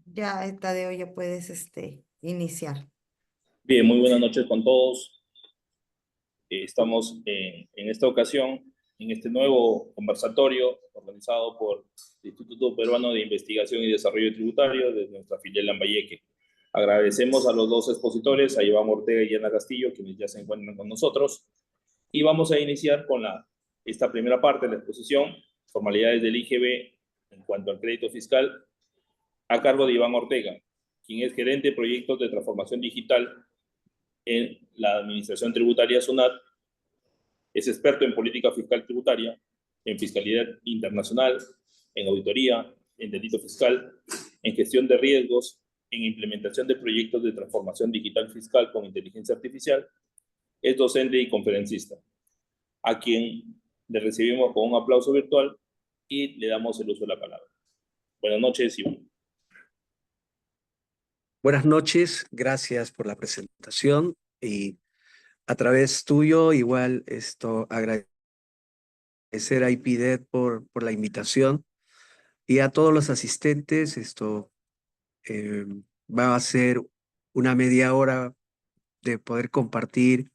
Ya, Tadeo, ya puedes iniciar. Bien, muy buenas noches con todos. Estamos en esta ocasión, en este nuevo conversatorio organizado por el Instituto Peruano de Investigación y Desarrollo Tributario de nuestra filial Lambayeque. Agradecemos a los dos expositores, a Iván Ortega y Ana Castillo, quienes ya se encuentran con nosotros. Y vamos a iniciar con esta primera parte de la exposición, formalidades del IGB en cuanto al crédito fiscal, a cargo de Iván Ortega, quien es gerente de proyectos de transformación digital en la Administración Tributaria SUNAT, es experto en política fiscal tributaria, en fiscalidad internacional, en auditoría, en delito fiscal, en gestión de riesgos, en implementación de proyectos de transformación digital fiscal con inteligencia artificial. Es docente y conferencista, a quien le recibimos con un aplauso virtual y le damos el uso de la palabra. Buenas noches, Iván. Buenas noches, gracias por la presentación y a través tuyo igual agradecer a IPIDET por la invitación y a todos los asistentes. Va a ser una media hora de poder compartir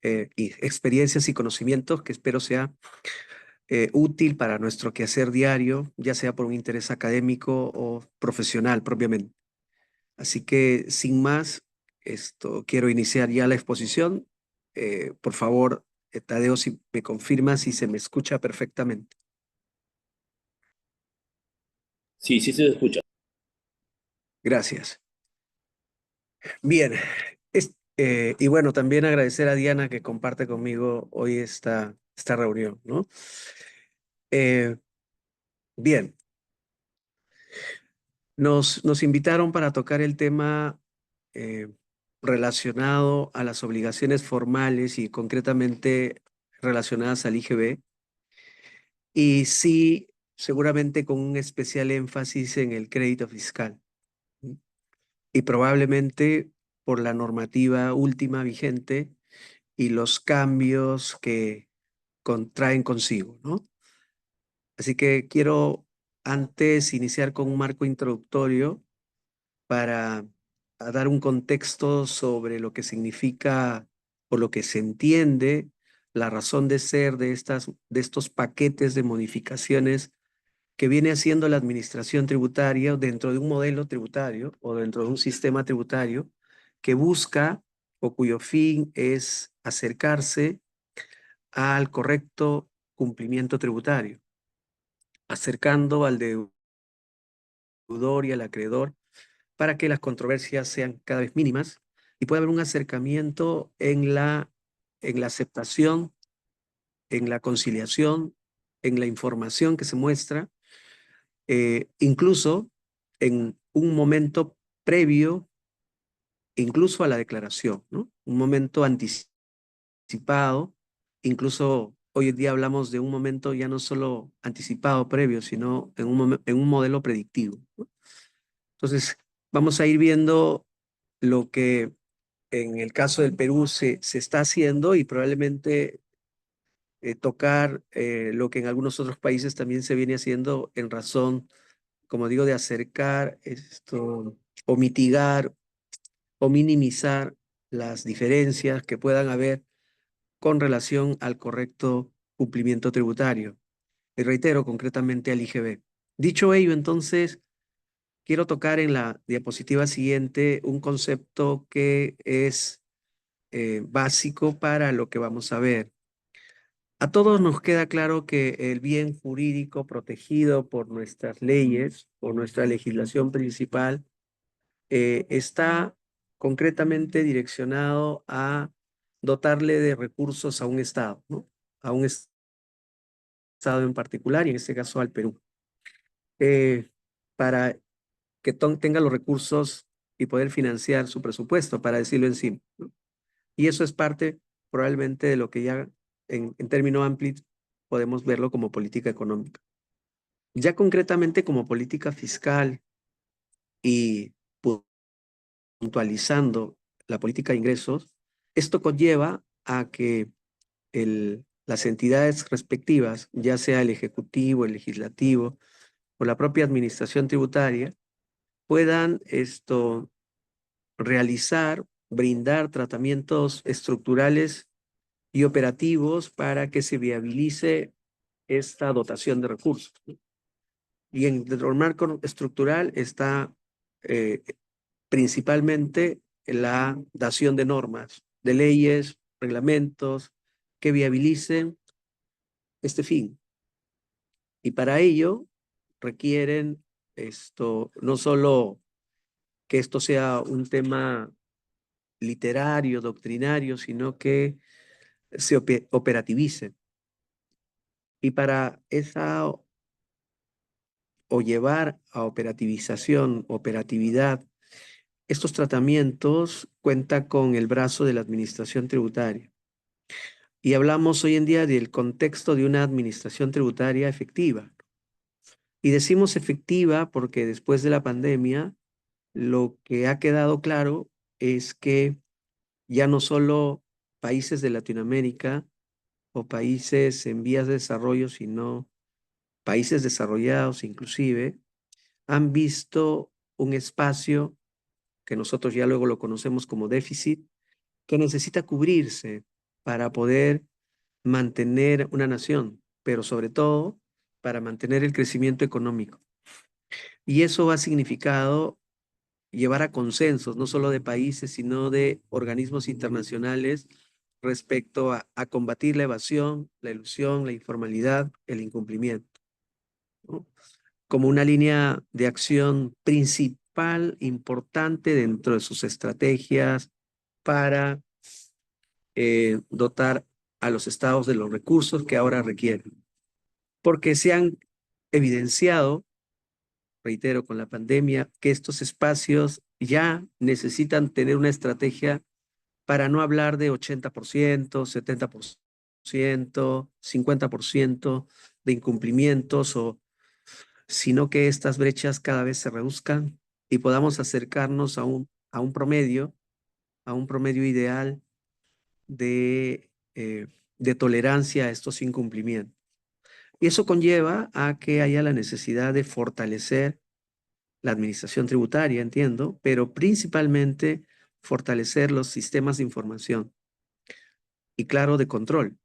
experiencias y conocimientos que espero sea útil para nuestro quehacer diario, ya sea por un interés académico o profesional propiamente. Así que, sin más, quiero iniciar ya la exposición. Por favor, Tadeo, si me confirma si se me escucha perfectamente. Sí, sí se escucha. Gracias. Bien, y bueno, también agradecer a Diana que comparte conmigo hoy esta reunión, ¿no? Bien, nos invitaron para tocar el tema relacionado a las obligaciones formales y concretamente relacionadas al IGB. Y sí, seguramente con un especial énfasis en el crédito fiscal. Y probablemente por la normativa última vigente y los cambios que traen consigo, ¿no? Así que quiero antes iniciar con un marco introductorio para dar un contexto sobre lo que significa o lo que se entiende la razón de ser de estos paquetes de modificaciones que viene haciendo la administración tributaria dentro de un modelo tributario o dentro de un sistema tributario que busca o cuyo fin es acercarse al correcto cumplimiento tributario, acercando al deudor y al acreedor para que las controversias sean cada vez mínimas y pueda haber un acercamiento en la aceptación, en la conciliación, en la información que se muestra, incluso en un momento previo, incluso a la declaración, ¿no? Un momento anticipado, incluso hoy en día hablamos de un momento ya no solo anticipado, previo, sino en un modelo predictivo, ¿no? Entonces, vamos a ir viendo lo que en el caso del Perú se está haciendo y probablemente tocar lo que en algunos otros países también se viene haciendo en razón, como digo, de acercar o mitigar o minimizar las diferencias que puedan haber con relación al correcto cumplimiento tributario. Y reitero, concretamente al IGB. Dicho ello, entonces, quiero tocar en la diapositiva siguiente un concepto que es básico para lo que vamos a ver. A todos nos queda claro que el bien jurídico protegido por nuestras leyes, por nuestra legislación principal, está concretamente direccionado a dotarle de recursos a un Estado, ¿no? A un Estado en particular, y en este caso al Perú, para que tenga los recursos y poder financiar su presupuesto, para decirlo en sí, ¿no? Y eso es parte probablemente de lo que ya en términos amplios podemos verlo como política económica. Ya concretamente como política fiscal y puntualizando la política de ingresos, esto conlleva a que las entidades respectivas, ya sea el Ejecutivo, el Legislativo o la propia Administración Tributaria, puedan realizar, brindar tratamientos estructurales y operativos para que se viabilice esta dotación de recursos, ¿no? Y en el marco estructural está principalmente la dación de normas, de leyes, reglamentos que viabilicen este fin. Y para ello requieren no solo que esto sea un tema literario, doctrinario, sino que se operativice. Y para esa o llevar a operatividad, estos tratamientos cuenta con el brazo de la administración tributaria. Y hablamos hoy en día del contexto de una administración tributaria efectiva. Y decimos efectiva porque después de la pandemia, lo que ha quedado claro es que ya no solo países de Latinoamérica o países en vías de desarrollo, sino países desarrollados inclusive, han visto un espacio que nosotros ya luego lo conocemos como déficit, que necesita cubrirse para poder mantener una nación, pero sobre todo para mantener el crecimiento económico. Y eso ha significado llevar a consensos, no solo de países, sino de organismos internacionales respecto a combatir la evasión, la ilusión, la informalidad, el incumplimiento, ¿no? Como una línea de acción principal, importante dentro de sus estrategias para dotar a los estados de los recursos que ahora requieren. Porque se han evidenciado, reitero, con la pandemia, que estos espacios ya necesitan tener una estrategia para no hablar de 80%, 70%, 50% de incumplimientos, sino que estas brechas cada vez se reduzcan y podamos acercarnos a un promedio ideal de tolerancia a estos incumplimientos. Y eso conlleva a que haya la necesidad de fortalecer la administración tributaria, entiendo, pero principalmente fortalecer los sistemas de información y, claro, de control.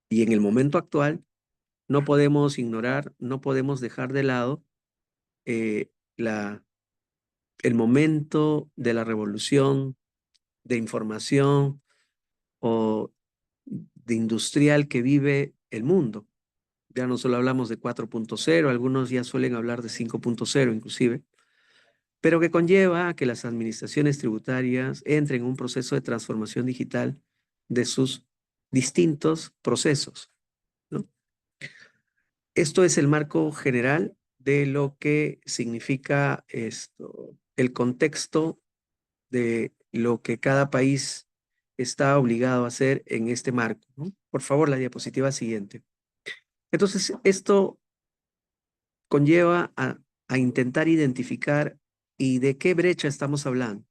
Y en el momento actual no podemos ignorar, no podemos dejar de lado eh, el momento de la revolución de información o de industrial que vive el mundo. Ya no solo hablamos de 4.0, algunos ya suelen hablar de 5.0 inclusive, pero que conlleva a que las administraciones tributarias entren en un proceso de transformación digital de sus distintos procesos, ¿no? Esto es el marco general de lo que significa el contexto de lo que cada país está obligado a hacer en este marco, ¿no? Por favor, la diapositiva siguiente. Entonces, esto conlleva a intentar identificar y de qué brecha estamos hablando.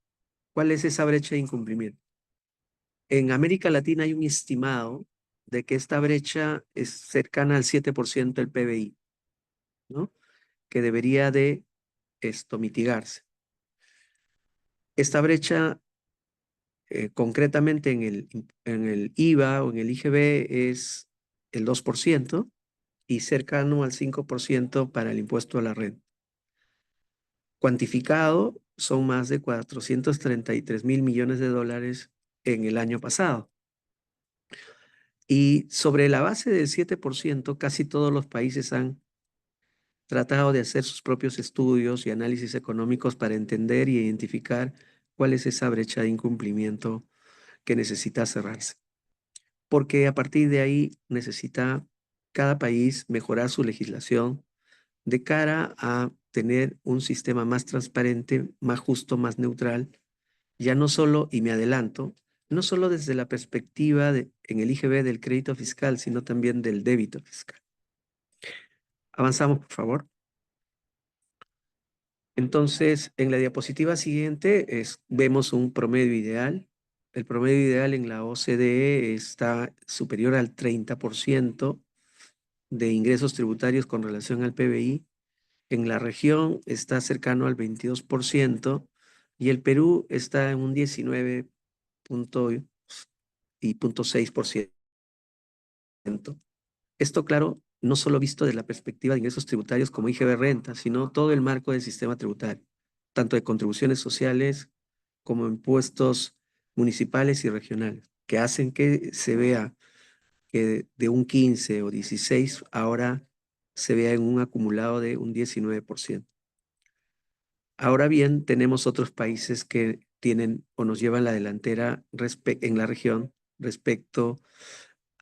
¿Cuál es esa brecha de incumplimiento? En América Latina hay un estimado de que esta brecha es cercana al 7% del PBI, ¿no? Que debería de mitigarse. Esta brecha, concretamente en el IVA o en el IGB, es el 2% y cercano al 5% para el impuesto a la renta. Cuantificado, son más de 433 mil millones de dólares en el año pasado. Y sobre la base del 7%, casi todos los países han tratado de hacer sus propios estudios y análisis económicos para entender y identificar cuál es esa brecha de incumplimiento que necesita cerrarse. Porque a partir de ahí necesita cada país mejorar su legislación de cara a tener un sistema más transparente, más justo, más neutral, ya no solo, y me adelanto, no solo desde la perspectiva en el IGB del crédito fiscal, sino también del débito fiscal. Avanzamos, por favor. Entonces, en la diapositiva siguiente vemos un promedio ideal. El promedio ideal en la OCDE está superior al 30% de ingresos tributarios con relación al PBI. En la región está cercano al 22% y el Perú está en un 19,6%. Esto, claro, no solo visto desde la perspectiva de ingresos tributarios como IGB renta, sino todo el marco del sistema tributario, tanto de contribuciones sociales como impuestos municipales y regionales, que hacen que se vea que de un 15 o 16 ahora se vea en un acumulado de un 19%. Ahora bien, tenemos otros países que tienen o nos llevan la delantera en la región respecto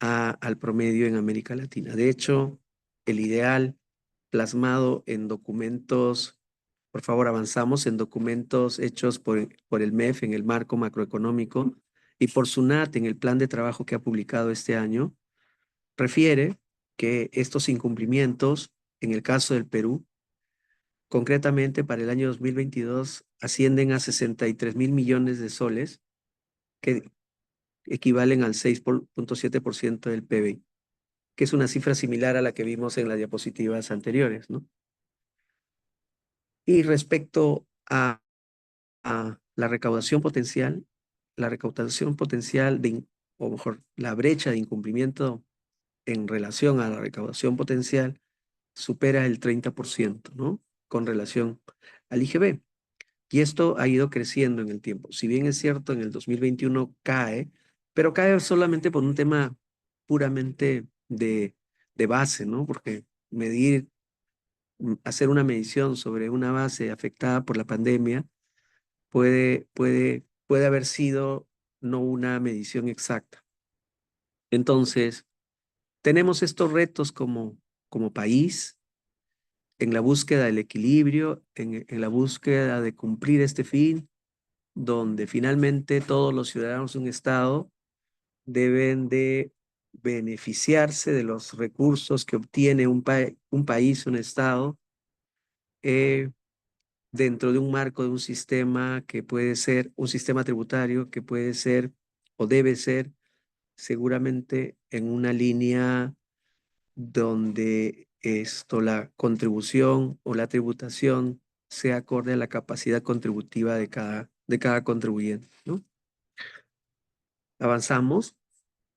al promedio en América Latina. De hecho, el ideal plasmado en documentos, por favor, avanzamos en documentos hechos por el MEF en el marco macroeconómico y por SUNAT en el plan de trabajo que ha publicado este año, refiere que estos incumplimientos, en el caso del Perú, concretamente para el año 2022, ascienden a 63.000 millones de soles, que equivalen al 6,7% del PBI, que es una cifra similar a la que vimos en las diapositivas anteriores, ¿no? Y respecto a la recaudación potencial o mejor, la brecha de incumplimiento en relación a la recaudación potencial supera el 30%, ¿no? Con relación al IGB. Y esto ha ido creciendo en el tiempo. Si bien es cierto, en el 2021 cae, pero cae solamente por un tema puramente de base, ¿no? Porque hacer una medición sobre una base afectada por la pandemia puede haber sido no una medición exacta. Entonces, tenemos estos retos como país en la búsqueda del equilibrio, en la búsqueda de cumplir este fin, donde finalmente todos los ciudadanos de un Estado deben de beneficiarse de los recursos que obtiene un país, un Estado, dentro de un marco de un sistema que puede ser un sistema tributario que puede ser o debe ser seguramente en una línea donde la contribución o la tributación sea acorde a la capacidad contributiva de cada contribuyente, ¿no? Avanzamos.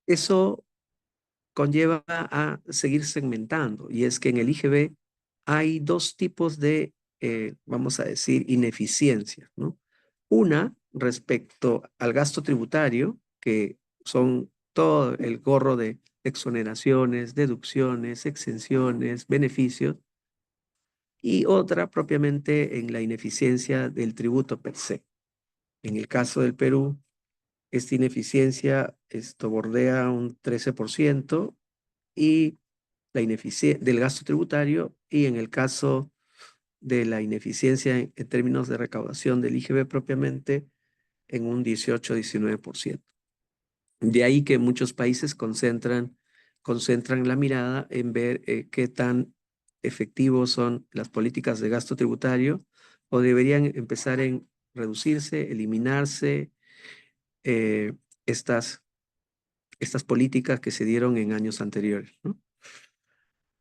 Eso conlleva a seguir segmentando, y es que en el IGB hay dos tipos de, vamos a decir, ineficiencias, ¿no? Una respecto al gasto tributario, que son todo el gorro de exoneraciones, deducciones, exenciones, beneficios, y otra propiamente en la ineficiencia del tributo per se. En el caso del Perú, esta ineficiencia bordea un 13% y la ineficiencia del gasto tributario, y en el caso de la ineficiencia en términos de recaudación del IGB propiamente, en un 18-19%. De ahí que muchos países concentran la mirada en ver qué tan efectivos son las políticas de gasto tributario, o deberían empezar en reducirse, eliminarse estas políticas que se dieron en años anteriores, ¿no?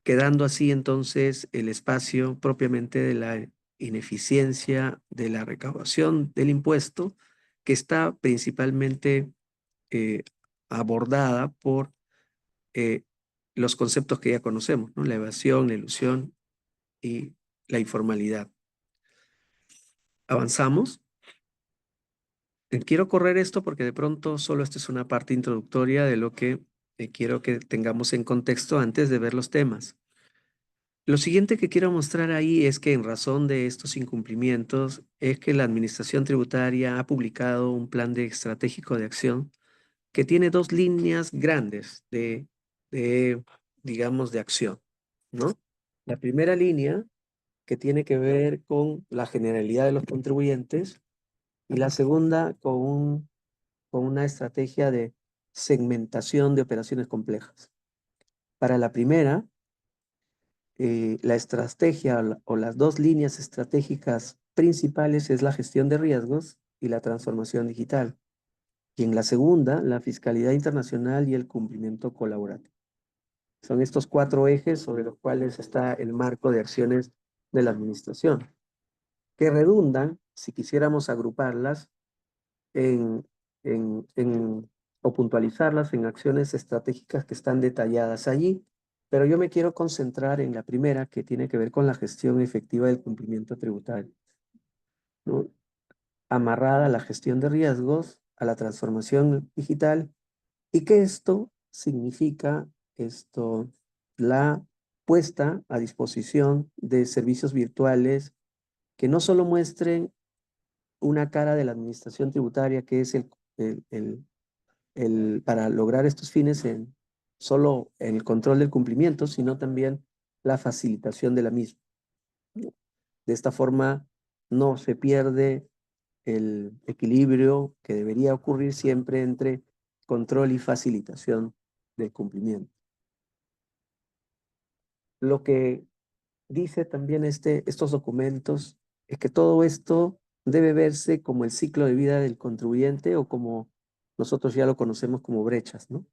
Quedando así entonces el espacio propiamente de la ineficiencia de la recaudación del impuesto, que está principalmente abordada por los conceptos que ya conocemos, ¿no? La evasión, la ilusión y la informalidad. Avanzamos. Quiero correr esto porque de pronto solo esta es una parte introductoria de lo que quiero que tengamos en contexto antes de ver los temas. Lo siguiente que quiero mostrar ahí es que en razón de estos incumplimientos es que la Administración Tributaria ha publicado un plan estratégico de acción que tiene dos líneas grandes digamos, de acción, ¿no? La primera línea, que tiene que ver con la generalidad de los contribuyentes, y la segunda con una estrategia de segmentación de operaciones complejas. Para la primera, la estrategia o las dos líneas estratégicas principales es la gestión de riesgos y la transformación digital. Y en la segunda, la fiscalidad internacional y el cumplimiento colaborativo. Son estos cuatro ejes sobre los cuales está el marco de acciones de la administración, que redundan, si quisiéramos agruparlas, en, o puntualizarlas en acciones estratégicas que están detalladas allí, pero yo me quiero concentrar en la primera, que tiene que ver con la gestión efectiva del cumplimiento tributario, ¿no? Amarrada a la gestión de riesgos, a la transformación digital, y que esto significa la puesta a disposición de servicios virtuales que no solo muestren una cara de la administración tributaria, que es para lograr estos fines en solo en el control del cumplimiento, sino también la facilitación de la misma. De esta forma no se pierde el equilibrio que debería ocurrir siempre entre control y facilitación del cumplimiento. Lo que dice también estos documentos es que todo esto debe verse como el ciclo de vida del contribuyente, o como nosotros ya lo conocemos como brechas, ¿no?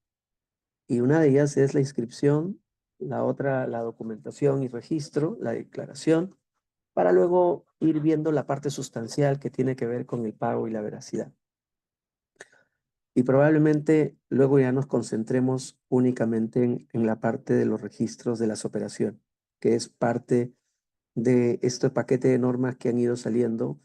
Y una de ellas es la inscripción, la otra la documentación y registro, la declaración, para luego ir viendo la parte sustancial que tiene que ver con el pago y la veracidad. Y probablemente luego ya nos concentremos únicamente en la parte de los registros de las operaciones, que es parte de este paquete de normas que han ido saliendo,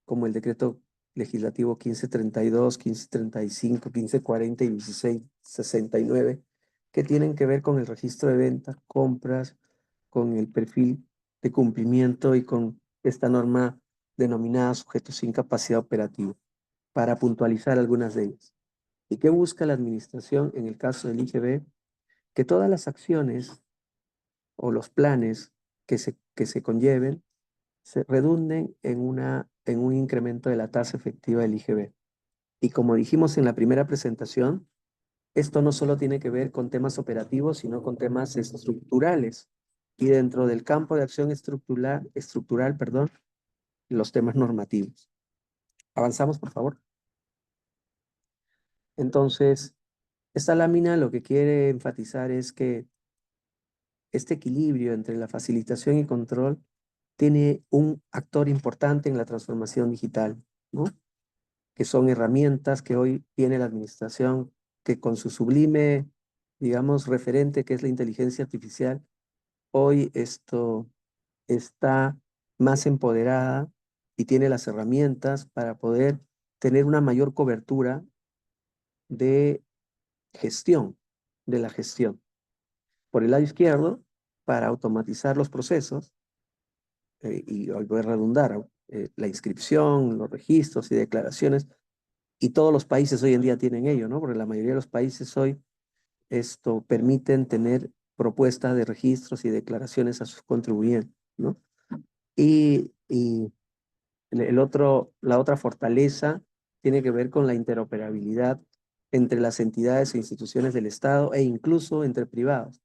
como el decreto legislativo 1532, 1535, 1540 y 1669, que tienen que ver con el registro de ventas, compras, con el perfil de cumplimiento y con esta norma denominada sujetos sin capacidad operativa, para puntualizar algunas de ellas. ¿Y qué busca la administración en el caso del IGB? Que todas las acciones o los planes que se conlleven se redunden en un incremento de la tasa efectiva del IGB. Y como dijimos en la primera presentación, esto no solo tiene que ver con temas operativos, sino con temas estructurales. Y dentro del campo de acción estructural, los temas normativos. Avanzamos, por favor. Entonces, esta lámina lo que quiere enfatizar es que este equilibrio entre la facilitación y control tiene un actor importante en la transformación digital, ¿no? Que son herramientas que hoy tiene la administración, que con su sublime, digamos, referente, que es la inteligencia artificial, hoy esto está más empoderada y tiene las herramientas para poder tener una mayor cobertura de gestión, de la gestión. Por el lado izquierdo, para automatizar los procesos, y voy a redundar, la inscripción, los registros y declaraciones, y todos los países hoy en día tienen ello, ¿no? Porque la mayoría de los países hoy permiten tener propuestas de registros y declaraciones a sus contribuyentes, ¿no? Y la otra fortaleza tiene que ver con la interoperabilidad entre las entidades e instituciones del Estado, e incluso entre privados,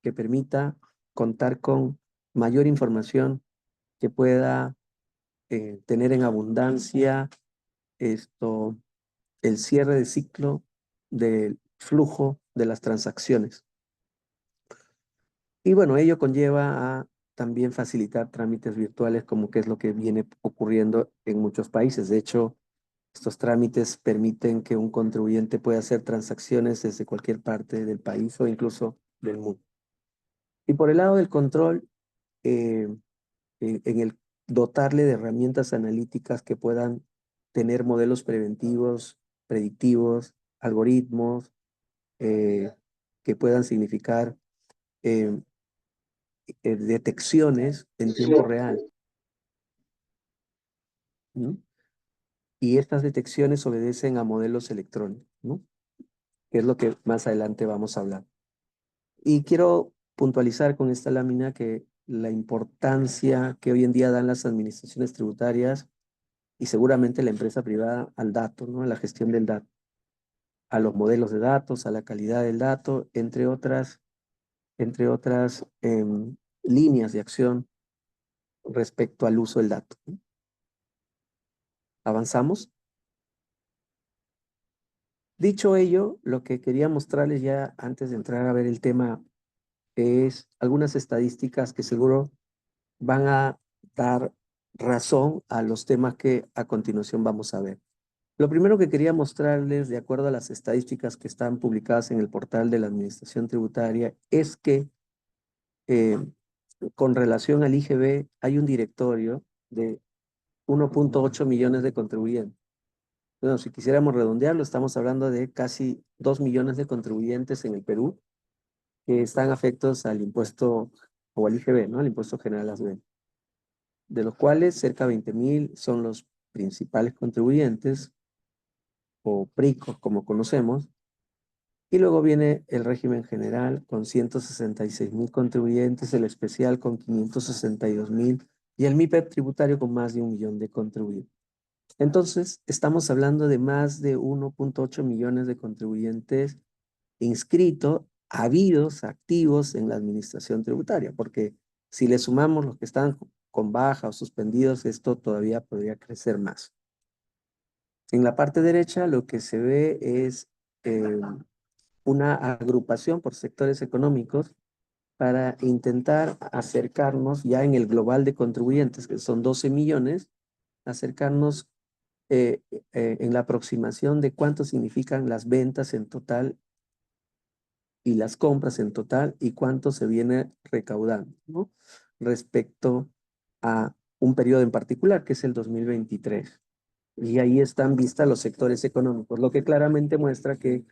que permita contar con mayor información, que pueda tener en abundancia el cierre de ciclo del flujo de las transacciones. Y bueno, ello conlleva a también facilitar trámites virtuales, como que es lo que viene ocurriendo en muchos países. De hecho, estos trámites permiten que un contribuyente pueda hacer transacciones desde cualquier parte del país o incluso del mundo. Y por el lado del control, en el dotarle de herramientas analíticas que puedan tener modelos preventivos, predictivos, algoritmos, que puedan significar detecciones en tiempo real, ¿no? Y estas detecciones obedecen a modelos electrónicos, ¿no? Que es lo que más adelante vamos a hablar. Y quiero puntualizar con esta lámina que la importancia que hoy en día dan las administraciones tributarias y seguramente la empresa privada al dato, ¿no? A la gestión del dato, a los modelos de datos, a la calidad del dato, entre otras líneas de acción respecto al uso del dato, ¿no? ¿Avanzamos? Dicho ello, lo que quería mostrarles ya antes de entrar a ver el tema es algunas estadísticas que seguro van a dar razón a los temas que a continuación vamos a ver. Lo primero que quería mostrarles, de acuerdo a las estadísticas que están publicadas en el portal de la Administración Tributaria, es que eh, con relación al IGB hay un directorio de 1.8 millones de contribuyentes. Bueno, si quisiéramos redondearlo, estamos hablando de casi 2 millones de contribuyentes en el Perú que están afectos al impuesto o al IGB, ¿no? Al Impuesto General a las Ventas, de los cuales cerca de 20.000 son los principales contribuyentes, o PRICOS como conocemos, y luego viene el régimen general con 166.000 contribuyentes, el especial con 562.000 y el MIPEP tributario con más de 1 millón de contribuyentes. Entonces, estamos hablando de más de 1.8 millones de contribuyentes inscritos, habidos, activos en la administración tributaria, porque si le sumamos los que están con baja o suspendidos, esto todavía podría crecer más. En la parte derecha lo que se ve es una agrupación por sectores económicos para intentar acercarnos ya en el global de contribuyentes, que son 12 millones, acercarnos en la aproximación de cuánto significan las ventas en total y las compras en total y cuánto se viene recaudando, ¿no? Respecto a un periodo en particular, que es el 2023. Y ahí están vistas los sectores económicos, lo que claramente muestra que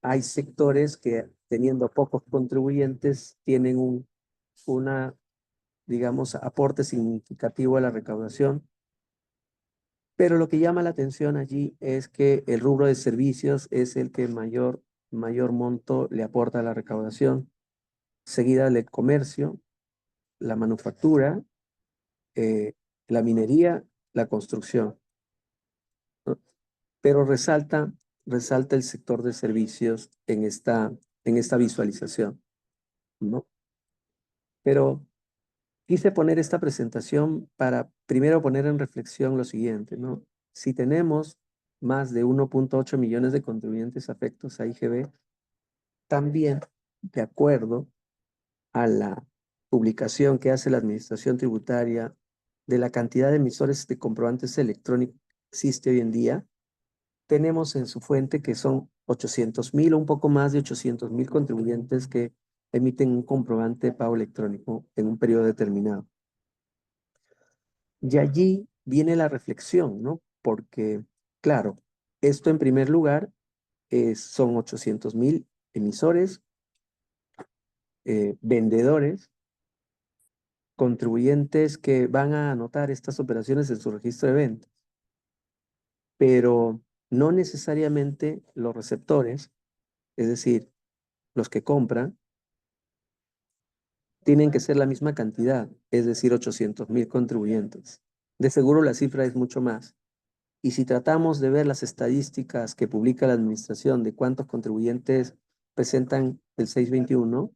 hay sectores que, teniendo pocos contribuyentes, tienen digamos, aporte significativo a la recaudación. Pero lo que llama la atención allí es que el rubro de servicios es el que mayor monto le aporta a la recaudación, seguida del comercio, la manufactura, la minería, la construcción, ¿no? Pero resalta el sector de servicios en esta visualización, ¿no? Pero quise poner esta presentación para primero poner en reflexión lo siguiente, ¿no? Si tenemos más de 1.8 millones de contribuyentes afectos a IGB, también, de acuerdo a la publicación que hace la Administración Tributaria de la cantidad de emisores de comprobantes electrónicos que existe hoy en día, tenemos en su fuente que son 800.000 o un poco más de 800.000 contribuyentes que emiten un comprobante de pago electrónico en un periodo determinado. Y allí viene la reflexión, ¿no? Porque, claro, esto en primer lugar son 800.000 emisores, vendedores, contribuyentes que van a anotar estas operaciones en su registro de ventas, pero no necesariamente los receptores, es decir, los que compran, tienen que ser la misma cantidad, es decir, 800.000 contribuyentes. De seguro la cifra es mucho más. Y si tratamos de ver las estadísticas que publica la administración de cuántos contribuyentes presentan el 621,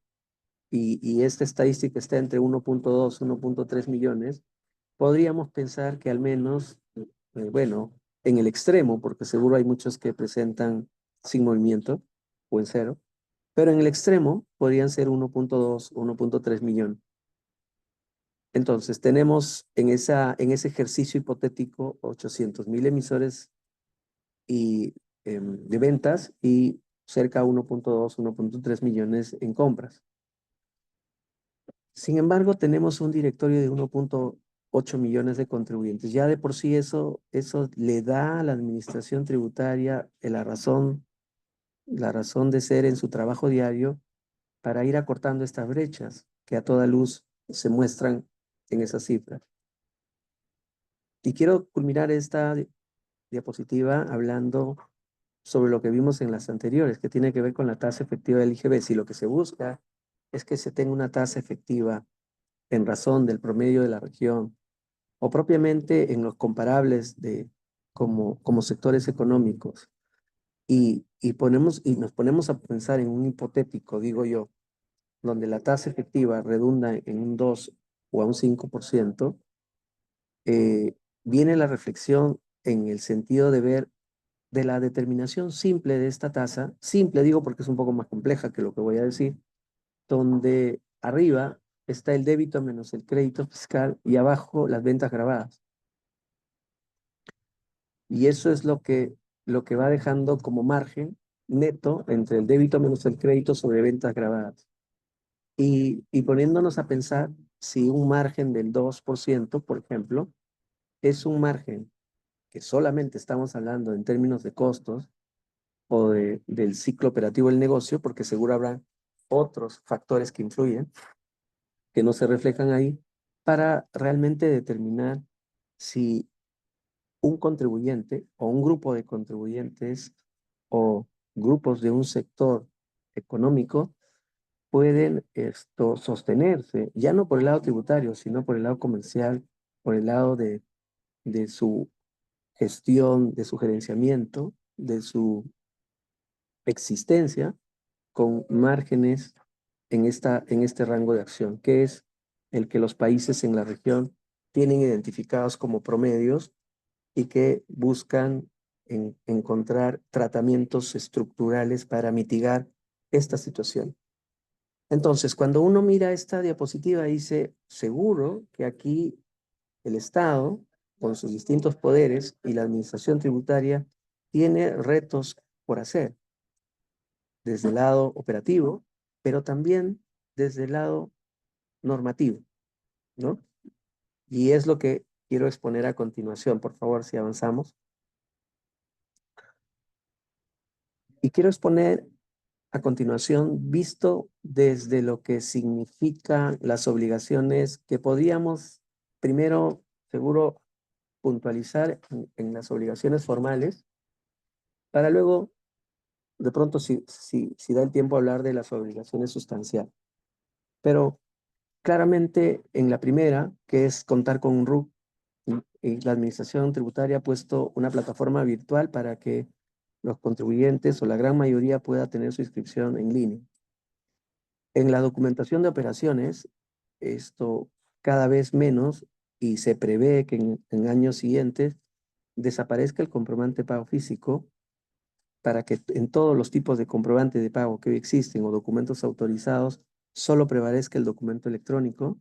y esta estadística está entre 1.2 y 1.3 millones, podríamos pensar que al menos, bueno, en el extremo, porque seguro hay muchos que presentan sin movimiento o en cero, pero en el extremo podrían ser 1.2 o 1.3 millones. Entonces, tenemos en ese ejercicio hipotético 800.000 emisores de ventas y cerca de 1.2, 1.3 millones en compras. Sin embargo, tenemos un directorio de 1.8 millones de contribuyentes. Ya de por sí eso le da a la administración tributaria la razón de ser en su trabajo diario para ir acortando estas brechas que a toda luz se muestran en esas cifras. Y quiero culminar esta diapositiva hablando sobre lo que vimos en las anteriores, que tiene que ver con la tasa efectiva del IGB. Si lo que se busca es que se tenga una tasa efectiva en razón del promedio de la región, o propiamente en los comparables como sectores económicos, y nos ponemos a pensar en un hipotético, digo yo, donde la tasa efectiva redunda en un 2 o a un 5%, viene la reflexión en el sentido de ver de la determinación simple de esta tasa, simple digo porque es un poco más compleja que lo que voy a decir, donde arriba está el débito menos el crédito fiscal y abajo las ventas gravadas. Y eso es lo que va dejando como margen neto entre el débito menos el crédito sobre ventas gravadas. Y poniéndonos a pensar si un margen del 2%, por ejemplo, es un margen que solamente estamos hablando en términos de costos o del ciclo operativo del negocio, porque seguro habrá otros factores que influyen, que no se reflejan ahí, para realmente determinar si un contribuyente o un grupo de contribuyentes o grupos de un sector económico pueden sostenerse, ya no por el lado tributario, sino por el lado comercial, por el lado de su gestión, de su gerenciamiento, de su existencia, con márgenes en este rango de acción, que es el que los países en la región tienen identificados como promedios y que buscan encontrar tratamientos estructurales para mitigar esta situación. Entonces, cuando uno mira esta diapositiva, dice, seguro que aquí el Estado, con sus distintos poderes y la administración tributaria, tiene retos por hacer, desde el lado operativo, pero también desde el lado normativo, ¿no? Y es lo que quiero exponer a continuación, por favor, si avanzamos. Y quiero exponer a continuación, visto desde lo que significan las obligaciones que podríamos primero, seguro, puntualizar en las obligaciones formales, para luego, de pronto, si da el tiempo, hablar de las obligaciones sustanciales. Pero claramente en la primera, que es contar con un RUC, y la Administración Tributaria ha puesto una plataforma virtual para que los contribuyentes o la gran mayoría pueda tener su inscripción en línea. En la documentación de operaciones, esto cada vez menos, y se prevé que en años siguientes desaparezca el comprobante de pago físico, para que en todos los tipos de comprobante de pago que hoy existen o documentos autorizados, solo prevalezca el documento electrónico,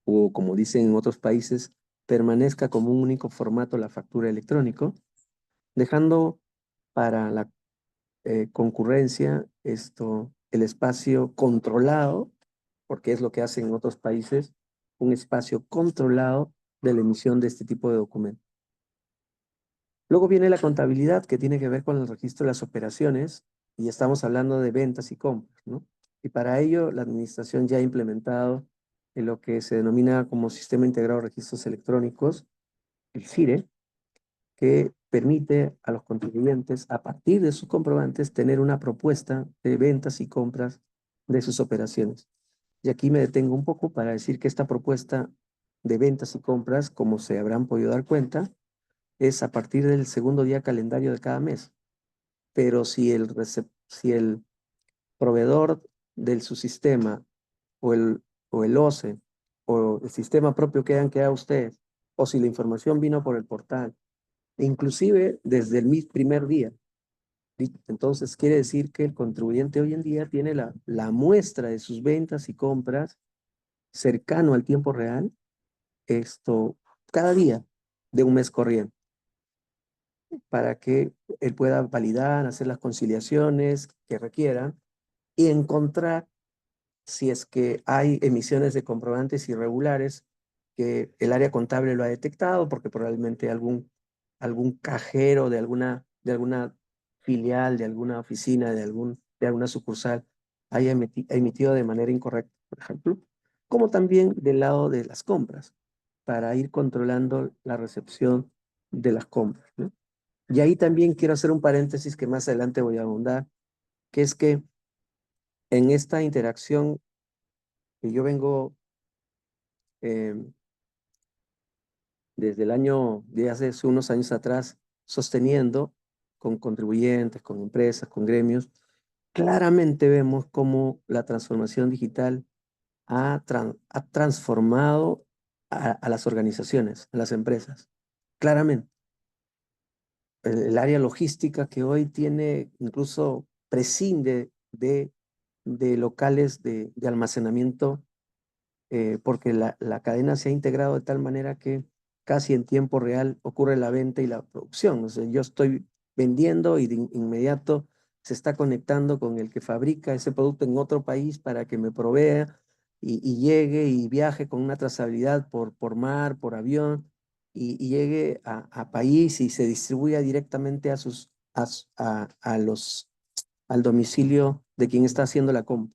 o como dicen en otros países, permanezca como un único formato la factura electrónico, dejando para la concurrencia el espacio controlado, porque es lo que hacen en otros países, un espacio controlado de la emisión de este tipo de documentos. Luego viene la contabilidad, que tiene que ver con el registro de las operaciones, y estamos hablando de ventas y compras, ¿no? Y para ello la administración ya ha implementado en lo que se denomina como Sistema Integrado de Registros Electrónicos, el SIRE, que permite a los contribuyentes, a partir de sus comprobantes, tener una propuesta de ventas y compras de sus operaciones. Y aquí me detengo un poco para decir que esta propuesta de ventas y compras, como se habrán podido dar cuenta, es a partir del segundo día calendario de cada mes. Pero si el proveedor del subsistema o el OCE o el sistema propio que hayan creado ustedes, o si la información vino por el portal, inclusive desde el primer día, entonces quiere decir que el contribuyente hoy en día tiene la muestra de sus ventas y compras cercano al tiempo real, cada día de un mes corriente, para que él pueda validar, hacer las conciliaciones que requieran y encontrar si es que hay emisiones de comprobantes irregulares que el área contable lo ha detectado, porque probablemente algún cajero de alguna filial, de alguna oficina, de alguna sucursal haya emitido de manera incorrecta, por ejemplo, como también del lado de las compras, para ir controlando la recepción de las compras, ¿no? Y ahí también quiero hacer un paréntesis que más adelante voy a abundar, que es que en esta interacción que yo vengo desde de hace unos años atrás, sosteniendo con contribuyentes, con empresas, con gremios, claramente vemos cómo la transformación digital ha transformado a las organizaciones, a las empresas. Claramente. El área logística que hoy tiene, incluso prescinde de locales de almacenamiento porque la cadena se ha integrado de tal manera que casi en tiempo real ocurre la venta y la producción. O sea, yo estoy vendiendo y de inmediato se está conectando con el que fabrica ese producto en otro país para que me provea y llegue y viaje con una trazabilidad por mar, por avión, y llegue a país y se distribuya directamente al domicilio de quien está haciendo la compra.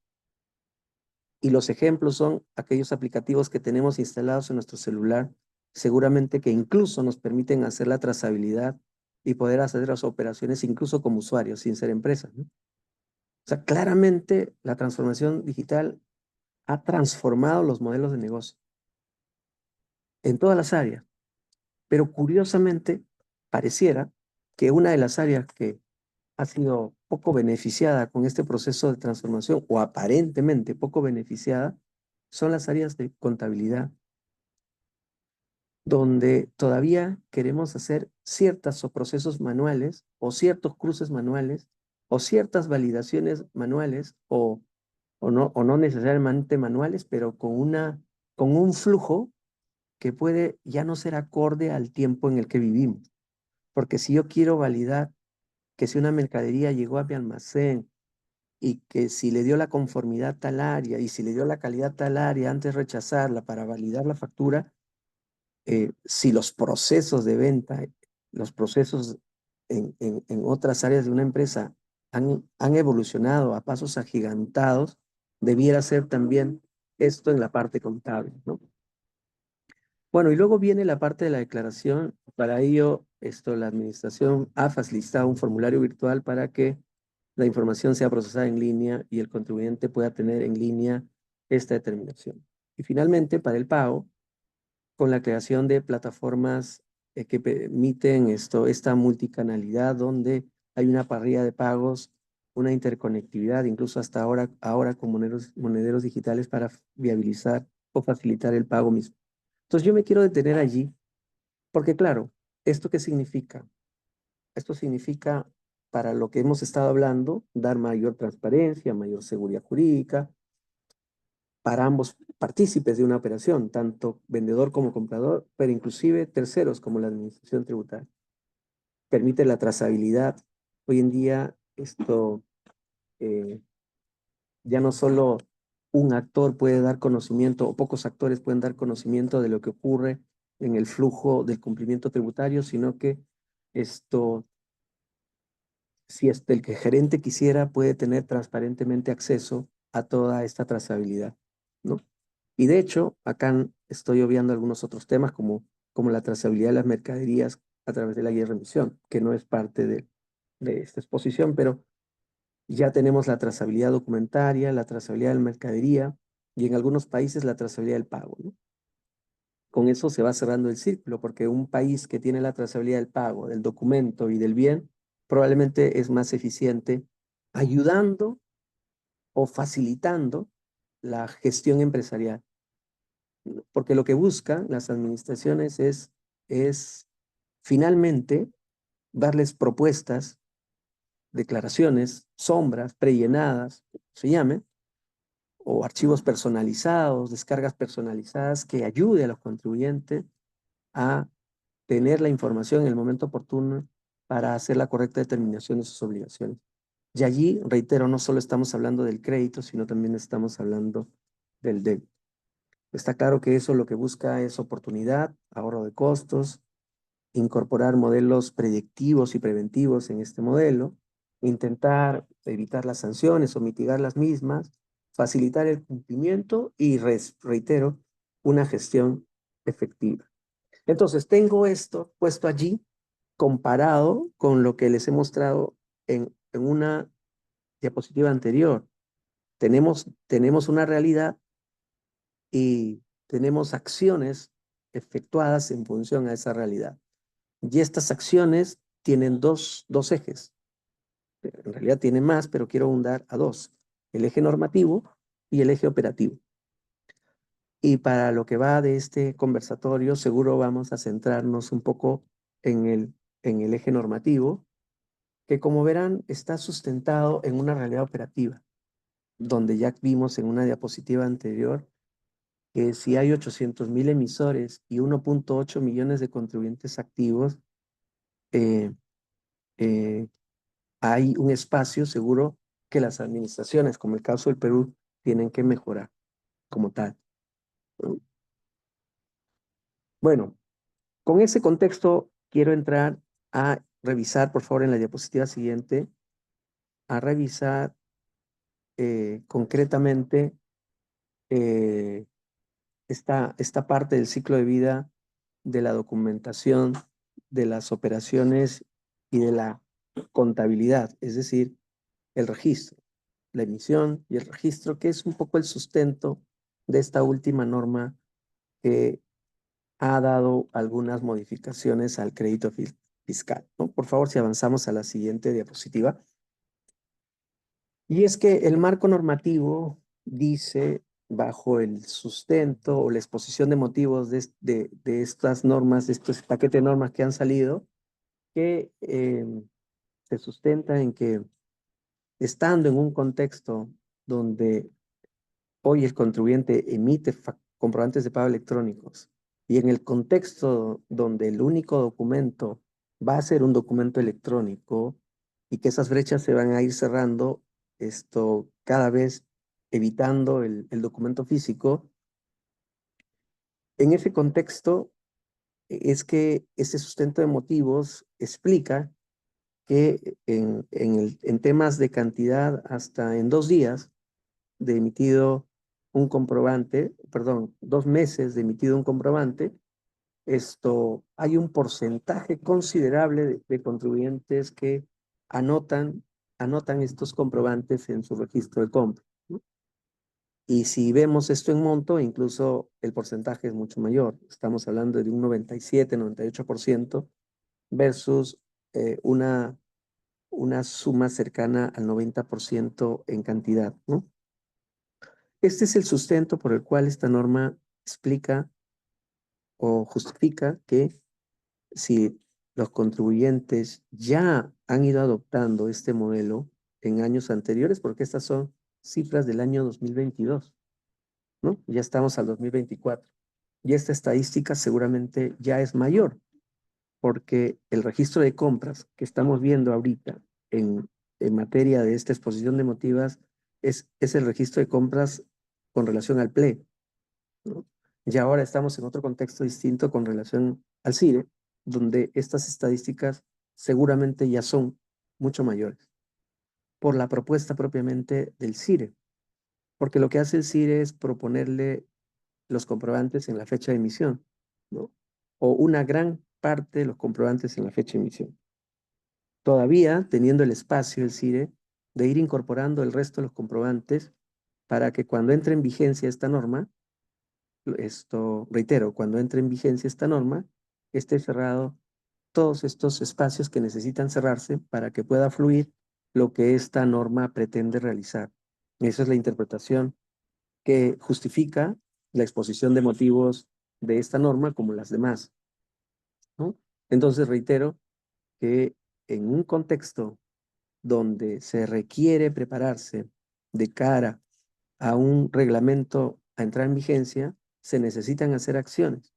Y los ejemplos son aquellos aplicativos que tenemos instalados en nuestro celular, seguramente que incluso nos permiten hacer la trazabilidad y poder hacer las operaciones incluso como usuarios, sin ser empresas, ¿no? O sea, claramente la transformación digital ha transformado los modelos de negocio en todas las áreas, pero curiosamente pareciera que una de las áreas que ha sido poco beneficiada con este proceso de transformación, o aparentemente poco beneficiada, son las áreas de contabilidad, donde todavía queremos hacer ciertos procesos manuales o ciertos cruces manuales o ciertas validaciones manuales o no necesariamente manuales, pero con un flujo que puede ya no ser acorde al tiempo en el que vivimos. Porque si yo quiero validar que si una mercadería llegó a mi almacén y que si le dio la conformidad tal área y si le dio la calidad tal área antes de rechazarla para validar la factura, si los procesos de venta, los procesos en otras áreas de una empresa han evolucionado a pasos agigantados, debiera ser también esto en la parte contable, ¿no? Bueno, y luego viene la parte de la declaración. Para ello, la administración ha facilitado un formulario virtual para que la información sea procesada en línea y el contribuyente pueda tener en línea esta determinación. Y finalmente, para el pago, con la creación de plataformas que permiten esta multicanalidad donde hay una parrilla de pagos, una interconectividad, incluso hasta ahora con monederos digitales para viabilizar o facilitar el pago mismo. Entonces yo me quiero detener allí porque claro, ¿esto qué significa? Esto significa, para lo que hemos estado hablando, dar mayor transparencia, mayor seguridad jurídica, para ambos partícipes de una operación, tanto vendedor como comprador, pero inclusive terceros como la administración tributaria. Permite la trazabilidad. Hoy en día ya no solo un actor puede dar conocimiento o pocos actores pueden dar conocimiento de lo que ocurre en el flujo del cumplimiento tributario, sino que si el que gerente quisiera, puede tener transparentemente acceso a toda esta trazabilidad, ¿no? Y de hecho, acá estoy obviando algunos otros temas como la trazabilidad de las mercaderías a través de la guía de remisión, que no es parte de esta exposición, pero ya tenemos la trazabilidad documentaria, la trazabilidad de la mercadería y en algunos países la trazabilidad del pago, ¿no? Con eso se va cerrando el círculo, porque un país que tiene la trazabilidad del pago, del documento y del bien, probablemente es más eficiente ayudando o facilitando la gestión empresarial. Porque lo que buscan las administraciones es finalmente darles propuestas, declaraciones, sombras, prellenadas, se llamen, o archivos personalizados, descargas personalizadas que ayude a los contribuyentes a tener la información en el momento oportuno para hacer la correcta determinación de sus obligaciones. Y allí, reitero, no solo estamos hablando del crédito, sino también estamos hablando del débito. Está claro que eso lo que busca es oportunidad, ahorro de costos, incorporar modelos predictivos y preventivos en este modelo, intentar evitar las sanciones o mitigar las mismas, facilitar el cumplimiento y, reitero, una gestión efectiva. Entonces, tengo esto puesto allí comparado con lo que les he mostrado en una diapositiva anterior. Tenemos una realidad y tenemos acciones efectuadas en función a esa realidad. Y estas acciones tienen dos ejes. En realidad tienen más, pero quiero abundar a dos. El eje normativo y el eje operativo. Y para lo que va de este conversatorio, seguro vamos a centrarnos un poco en el eje normativo, que como verán está sustentado en una realidad operativa, donde ya vimos en una diapositiva anterior que si hay 800.000 emisores y 1.8 millones de contribuyentes activos, eh, eh, hay un espacio seguro que las administraciones, como el caso del Perú, tienen que mejorar como tal, ¿no? Bueno, con ese contexto quiero entrar a revisar, por favor, en la diapositiva siguiente, a revisar concretamente eh, esta parte del ciclo de vida de la documentación, de las operaciones y de la contabilidad, es decir, el registro, la emisión y el registro, que es un poco el sustento de esta última norma que ha dado algunas modificaciones al crédito fiscal, ¿no? Por favor, si avanzamos a la siguiente diapositiva. Y es que el marco normativo dice, bajo el sustento o la exposición de motivos de estas normas, de estos paquetes de normas que han salido, que se sustenta en que estando en un contexto donde hoy el contribuyente emite comprobantes de pago electrónicos y en el contexto donde el único documento va a ser un documento electrónico y que esas brechas se van a ir cerrando, esto cada vez evitando el documento físico, en ese contexto es que ese sustento de motivos explica que en temas de cantidad hasta en 2 días de emitido un comprobante, perdón, 2 meses de emitido un comprobante, hay un porcentaje considerable de contribuyentes que anotan estos comprobantes en su registro de compra, ¿no? Y si vemos esto en monto, incluso el porcentaje es mucho mayor. Estamos hablando de un 97, 98% versus una suma cercana al 90% en cantidad, ¿no? Este es el sustento por el cual esta norma explica o justifica que si los contribuyentes ya han ido adoptando este modelo en años anteriores, porque estas son cifras del año 2022, ¿no? Ya estamos al 2024. Y esta estadística seguramente ya es mayor, porque el registro de compras que estamos viendo ahorita en materia de esta exposición de motivas es el registro de compras con relación al PLE, ¿no? Y ahora estamos en otro contexto distinto con relación al CIRE, donde estas estadísticas seguramente ya son mucho mayores, por la propuesta propiamente del CIRE, porque lo que hace el CIRE es proponerle los comprobantes en la fecha de emisión, ¿no? O una gran parte de los comprobantes en la fecha de emisión. Todavía teniendo el espacio, el CIRE, de ir incorporando el resto de los comprobantes para que cuando entre en vigencia esta norma, reitero, cuando entre en vigencia esta norma, esté cerrado todos estos espacios que necesitan cerrarse para que pueda fluir lo que esta norma pretende realizar. Esa es la interpretación que justifica la exposición de motivos de esta norma como las demás, ¿no? Entonces reitero que en un contexto donde se requiere prepararse de cara a un reglamento a entrar en vigencia, se necesitan hacer acciones.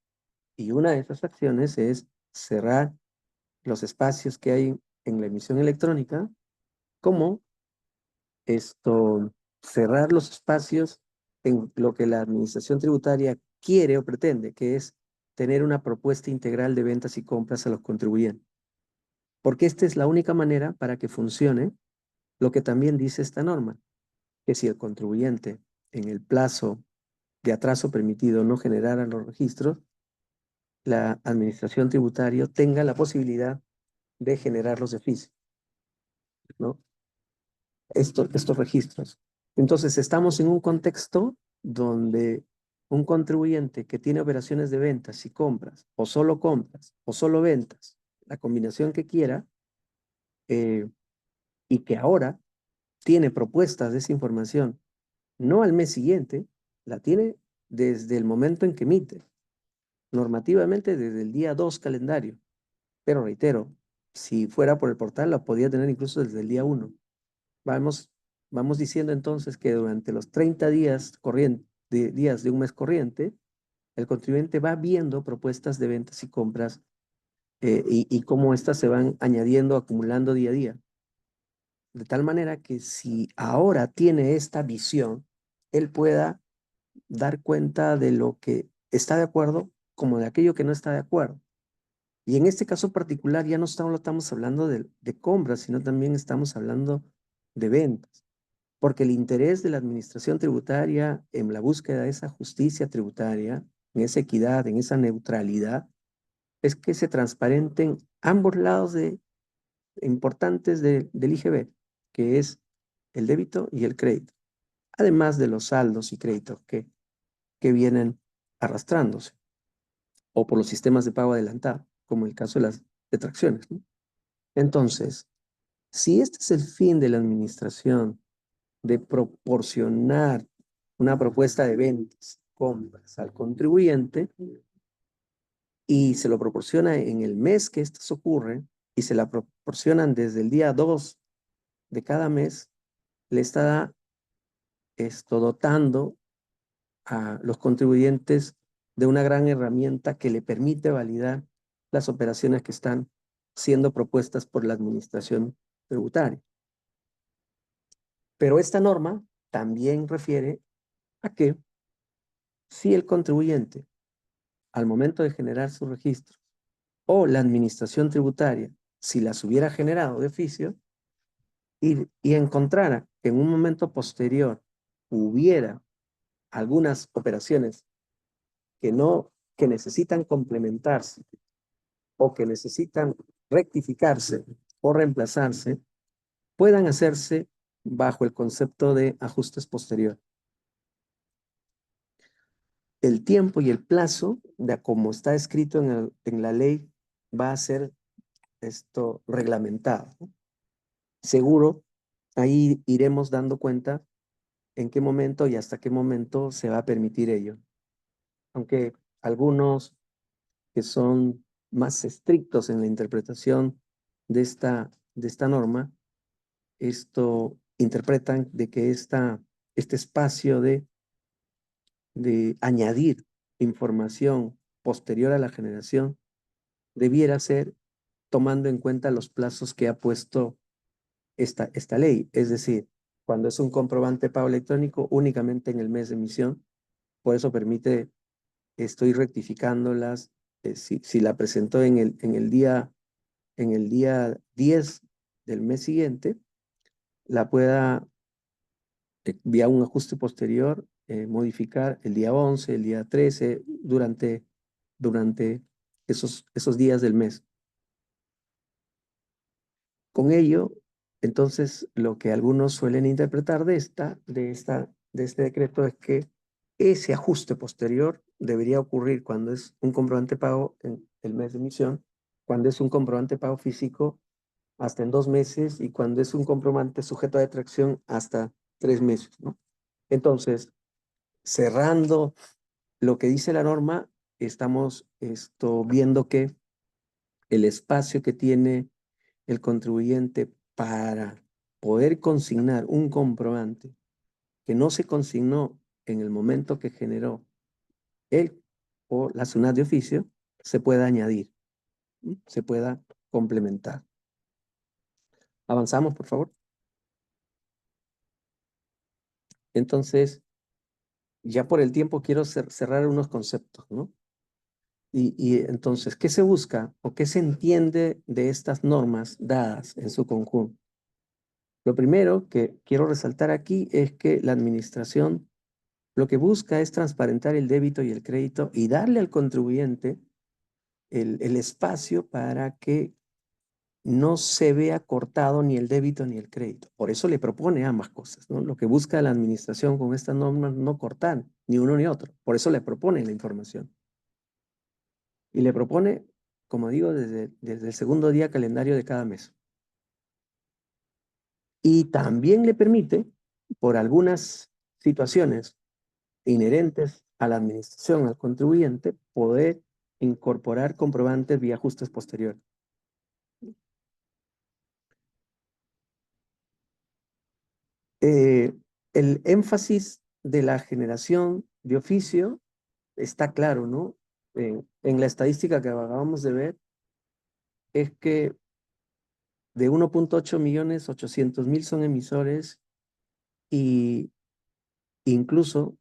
Y una de esas acciones es cerrar los espacios que hay en la emisión electrónica, como cerrar los espacios en lo que la administración tributaria quiere o pretende, que es tener una propuesta integral de ventas y compras a los contribuyentes. Porque esta es la única manera para que funcione lo que también dice esta norma, que si el contribuyente en el plazo de atraso permitido no generara los registros, la administración tributaria tenga la posibilidad de generarlos de oficio, ¿no? Estos registros. Entonces, estamos en un contexto donde un contribuyente que tiene operaciones de ventas y compras, o solo ventas, la combinación que quiera, y que ahora tiene propuestas de esa información, no al mes siguiente, la tiene desde el momento en que emite, normativamente desde el día 2 calendario. Pero reitero, si fuera por el portal, la podía tener incluso desde el día 1. Vamos diciendo entonces que durante los 30 días corrientes días de un mes corriente, el contribuyente va viendo propuestas de ventas y compras y cómo éstas se van añadiendo, acumulando día a día. De tal manera que si ahora tiene esta visión, él pueda dar cuenta de lo que está de acuerdo como de aquello que no está de acuerdo. Y en este caso particular ya no estamos hablando de compras, sino también estamos hablando de ventas. Porque el interés de la administración tributaria en la búsqueda de esa justicia tributaria, en esa equidad, en esa neutralidad, es que se transparenten ambos lados importantes del IGB, que es el débito y el crédito, además de los saldos y créditos que vienen arrastrándose, o por los sistemas de pago adelantado, como el caso de las detracciones, ¿no? Entonces, si este es el fin de la administración, de proporcionar una propuesta de ventas, compras al contribuyente, y se lo proporciona en el mes que estas ocurren, y se la proporcionan desde el día 2 de cada mes, le está dotando a los contribuyentes de una gran herramienta que le permite validar las operaciones que están siendo propuestas por la administración tributaria. Pero esta norma también refiere a que si el contribuyente, al momento de generar su registro, o la administración tributaria, si las hubiera generado de oficio, y encontrara que en un momento posterior hubiera algunas operaciones que necesitan complementarse o que necesitan rectificarse o reemplazarse, puedan hacerse bajo el concepto de ajustes posteriores. El tiempo y el plazo, de como está escrito en la ley, va a ser reglamentado, ¿no? Seguro, ahí iremos dando cuenta en qué momento y hasta qué momento se va a permitir ello. Aunque algunos que son más estrictos en la interpretación de esta norma, interpretan de que este espacio de añadir información posterior a la generación debiera ser tomando en cuenta los plazos que ha puesto esta ley. Es decir, cuando es un comprobante de pago electrónico, únicamente en el mes de emisión. Por eso permite, estoy rectificándolas, si la presentó en el día 10 del mes siguiente, la pueda, vía un ajuste posterior, modificar el día 11, el día 13, durante esos días del mes. Con ello, entonces, lo que algunos suelen interpretar de este decreto es que ese ajuste posterior debería ocurrir cuando es un comprobante pago en el mes de emisión, cuando es un comprobante pago físico hasta en 2 meses y cuando es un comprobante sujeto a detracción hasta 3 meses, ¿no? Entonces, cerrando lo que dice la norma, estamos viendo que el espacio que tiene el contribuyente para poder consignar un comprobante que no se consignó en el momento que generó él o la SUNAT de oficio, se pueda añadir, ¿sí? Se pueda complementar. Avanzamos, por favor. Entonces, ya por el tiempo quiero cerrar unos conceptos, ¿no? Y entonces, ¿qué se busca o qué se entiende de estas normas dadas en su conjunto? Lo primero que quiero resaltar aquí es que la administración lo que busca es transparentar el débito y el crédito y darle al contribuyente el espacio para que no se vea cortado ni el débito ni el crédito. Por eso le propone ambas cosas, ¿no? Lo que busca la administración con estas normas no cortar ni uno ni otro. Por eso le propone la información. Y le propone, como digo, desde el segundo día calendario de cada mes. Y también le permite, por algunas situaciones inherentes a la administración, al contribuyente, poder incorporar comprobantes vía ajustes posteriores. El énfasis de la generación de oficio está claro, ¿no? En la estadística que acabamos de ver, es que de 1.8 millones, 800,000 son emisores y incluso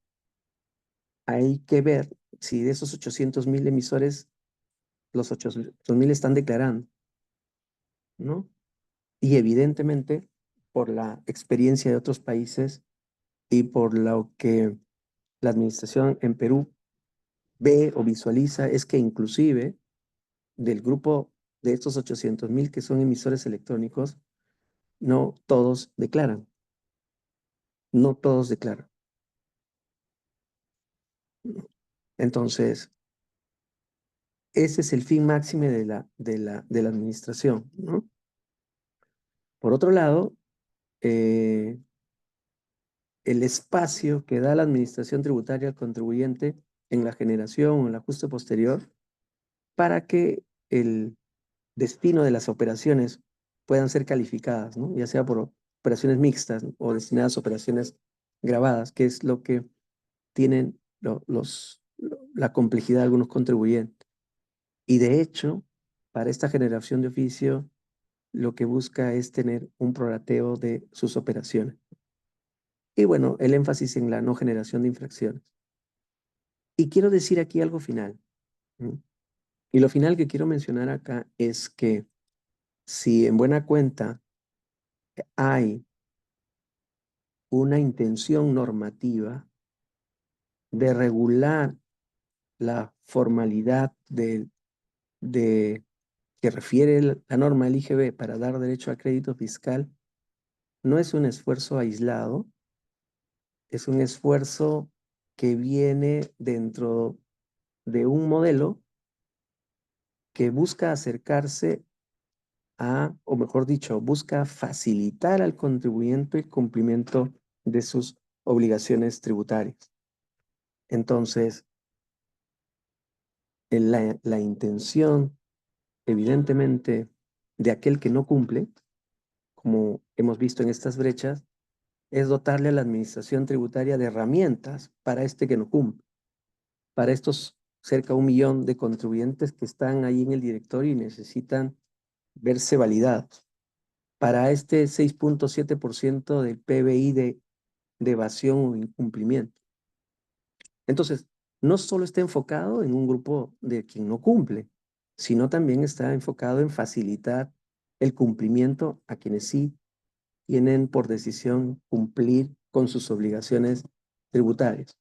hay que ver si de esos 800,000 emisores, los 800,000 están declarando, ¿no? Y evidentemente, por la experiencia de otros países y por lo que la administración en Perú ve o visualiza, es que inclusive del grupo de estos 800,000 que son emisores electrónicos, no todos declaran. No todos declaran. Entonces, ese es el fin máximo de la administración, ¿no? Por otro lado, el espacio que da la administración tributaria al contribuyente en la generación o en el ajuste posterior para que el destino de las operaciones puedan ser calificadas, ¿no? Ya sea por operaciones mixtas o destinadas a operaciones grabadas, que es lo que tienen la complejidad de algunos contribuyentes. Y de hecho, para esta generación de oficio, lo que busca es tener un prorrateo de sus operaciones. Y bueno, el énfasis en la no generación de infracciones. Y quiero decir aquí algo final, ¿no? Y lo final que quiero mencionar acá es que si en buena cuenta hay una intención normativa de regular la formalidad que refiere la norma del IGB para dar derecho a crédito fiscal, no es un esfuerzo aislado, es un esfuerzo que viene dentro de un modelo que busca acercarse a, o mejor dicho, busca facilitar al contribuyente el cumplimiento de sus obligaciones tributarias. Entonces, la intención, evidentemente, de aquel que no cumple, como hemos visto en estas brechas, es dotarle a la administración tributaria de herramientas para este que no cumple, para estos cerca de 1 millón de contribuyentes que están ahí en el directorio y necesitan verse validados, para este 6.7% del PBI de evasión o incumplimiento. Entonces, no solo está enfocado en un grupo de quien no cumple, sino también está enfocado en facilitar el cumplimiento a quienes sí tienen por decisión cumplir con sus obligaciones tributarias.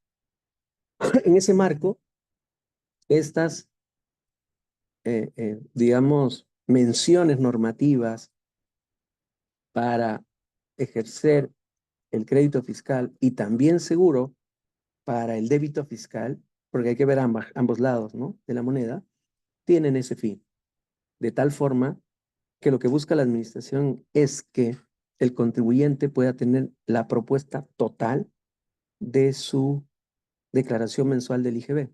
En ese marco, estas, digamos, menciones normativas para ejercer el crédito fiscal y también seguro para el débito fiscal, porque hay que ver ambos lados, ¿no?, de la moneda, tienen ese fin. De tal forma que lo que busca la administración es que el contribuyente pueda tener la propuesta total de su declaración mensual del IGB.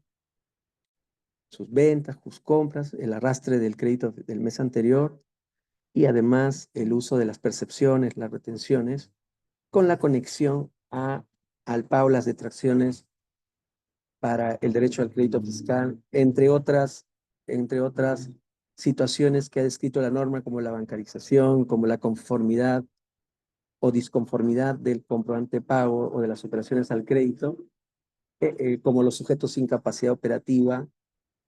Sus ventas, sus compras, el arrastre del crédito del mes anterior y además el uso de las percepciones, las retenciones, con la conexión al pago, las detracciones para el derecho al crédito fiscal, entre otras situaciones que ha descrito la norma, como la bancarización, como la conformidad o disconformidad del comprobante de pago o de las operaciones al crédito, como los sujetos sin capacidad operativa,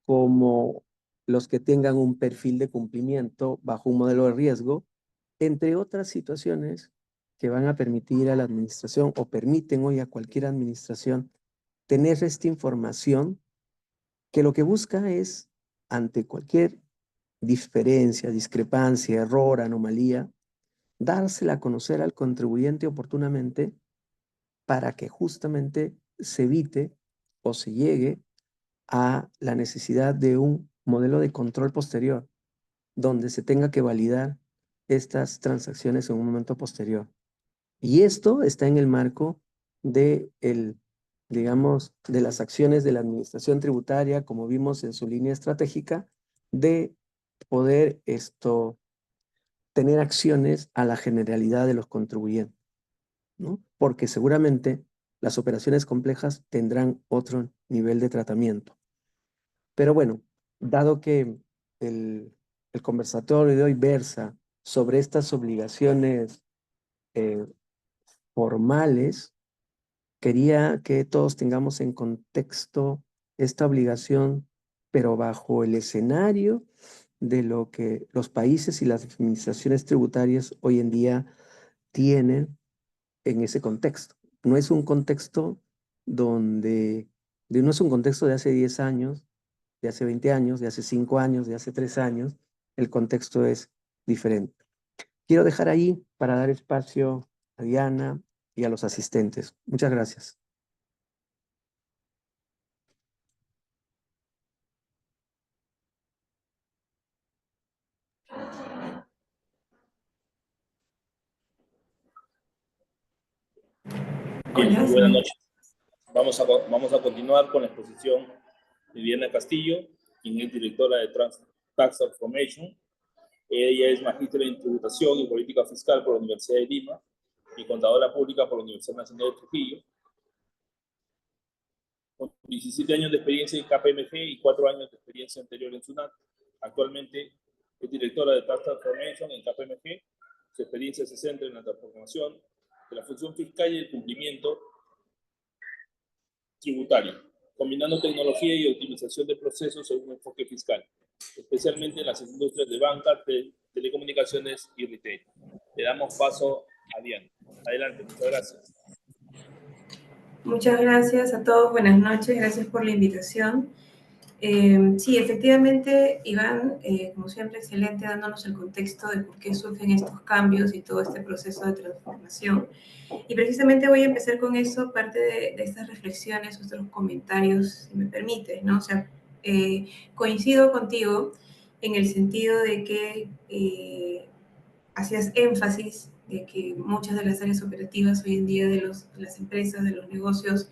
como los que tengan un perfil de cumplimiento bajo un modelo de riesgo, entre otras situaciones que van a permitir a la administración o permiten hoy a cualquier administración tener esta información que lo que busca es, ante cualquier diferencia, discrepancia, error, anomalía, dársela a conocer al contribuyente oportunamente para que justamente se evite o se llegue a la necesidad de un modelo de control posterior, donde se tenga que validar estas transacciones en un momento posterior. Y esto está en el marco de digamos, de las acciones de la administración tributaria, como vimos en su línea estratégica, de poder tener acciones a la generalidad de los contribuyentes, ¿no? Porque seguramente las operaciones complejas tendrán otro nivel de tratamiento. Pero bueno, dado que el conversatorio de hoy versa sobre estas obligaciones formales, quería que todos tengamos en contexto esta obligación, pero bajo el escenario de lo que los países y las administraciones tributarias hoy en día tienen en ese contexto. No es un contexto no es un contexto de hace 10 años, de hace 20 años, de hace 5 años, de hace 3 años. El contexto es diferente. Quiero dejar ahí para dar espacio a Diana y a los asistentes. Muchas gracias. Bien, muy buenas noches. Vamos a continuar con la exposición de Diana Castillo, quien es directora de Tax Transformation. Ella es magíster en tributación y política fiscal por la Universidad de Lima y contadora pública por la Universidad Nacional de Trujillo. Con 17 años de experiencia en KPMG y 4 años de experiencia anterior en SUNAT. Actualmente es directora de Tax Transformation en KPMG. Su experiencia se centra en la transformación de la función fiscal y el cumplimiento tributario, combinando tecnología y optimización de procesos en un enfoque fiscal, especialmente en las industrias de banca, telecomunicaciones y retail. Le damos paso a Diana. Adelante, muchas gracias. Muchas gracias a todos, buenas noches, gracias por la invitación. Sí, efectivamente, Iván, como siempre, excelente dándonos el contexto de por qué surgen estos cambios y todo este proceso de transformación. Y precisamente voy a empezar con eso, parte de estas reflexiones, otros comentarios, si me permite, ¿no? O sea, coincido contigo en el sentido de que hacías énfasis de que muchas de las áreas operativas hoy en día de las empresas, de los negocios,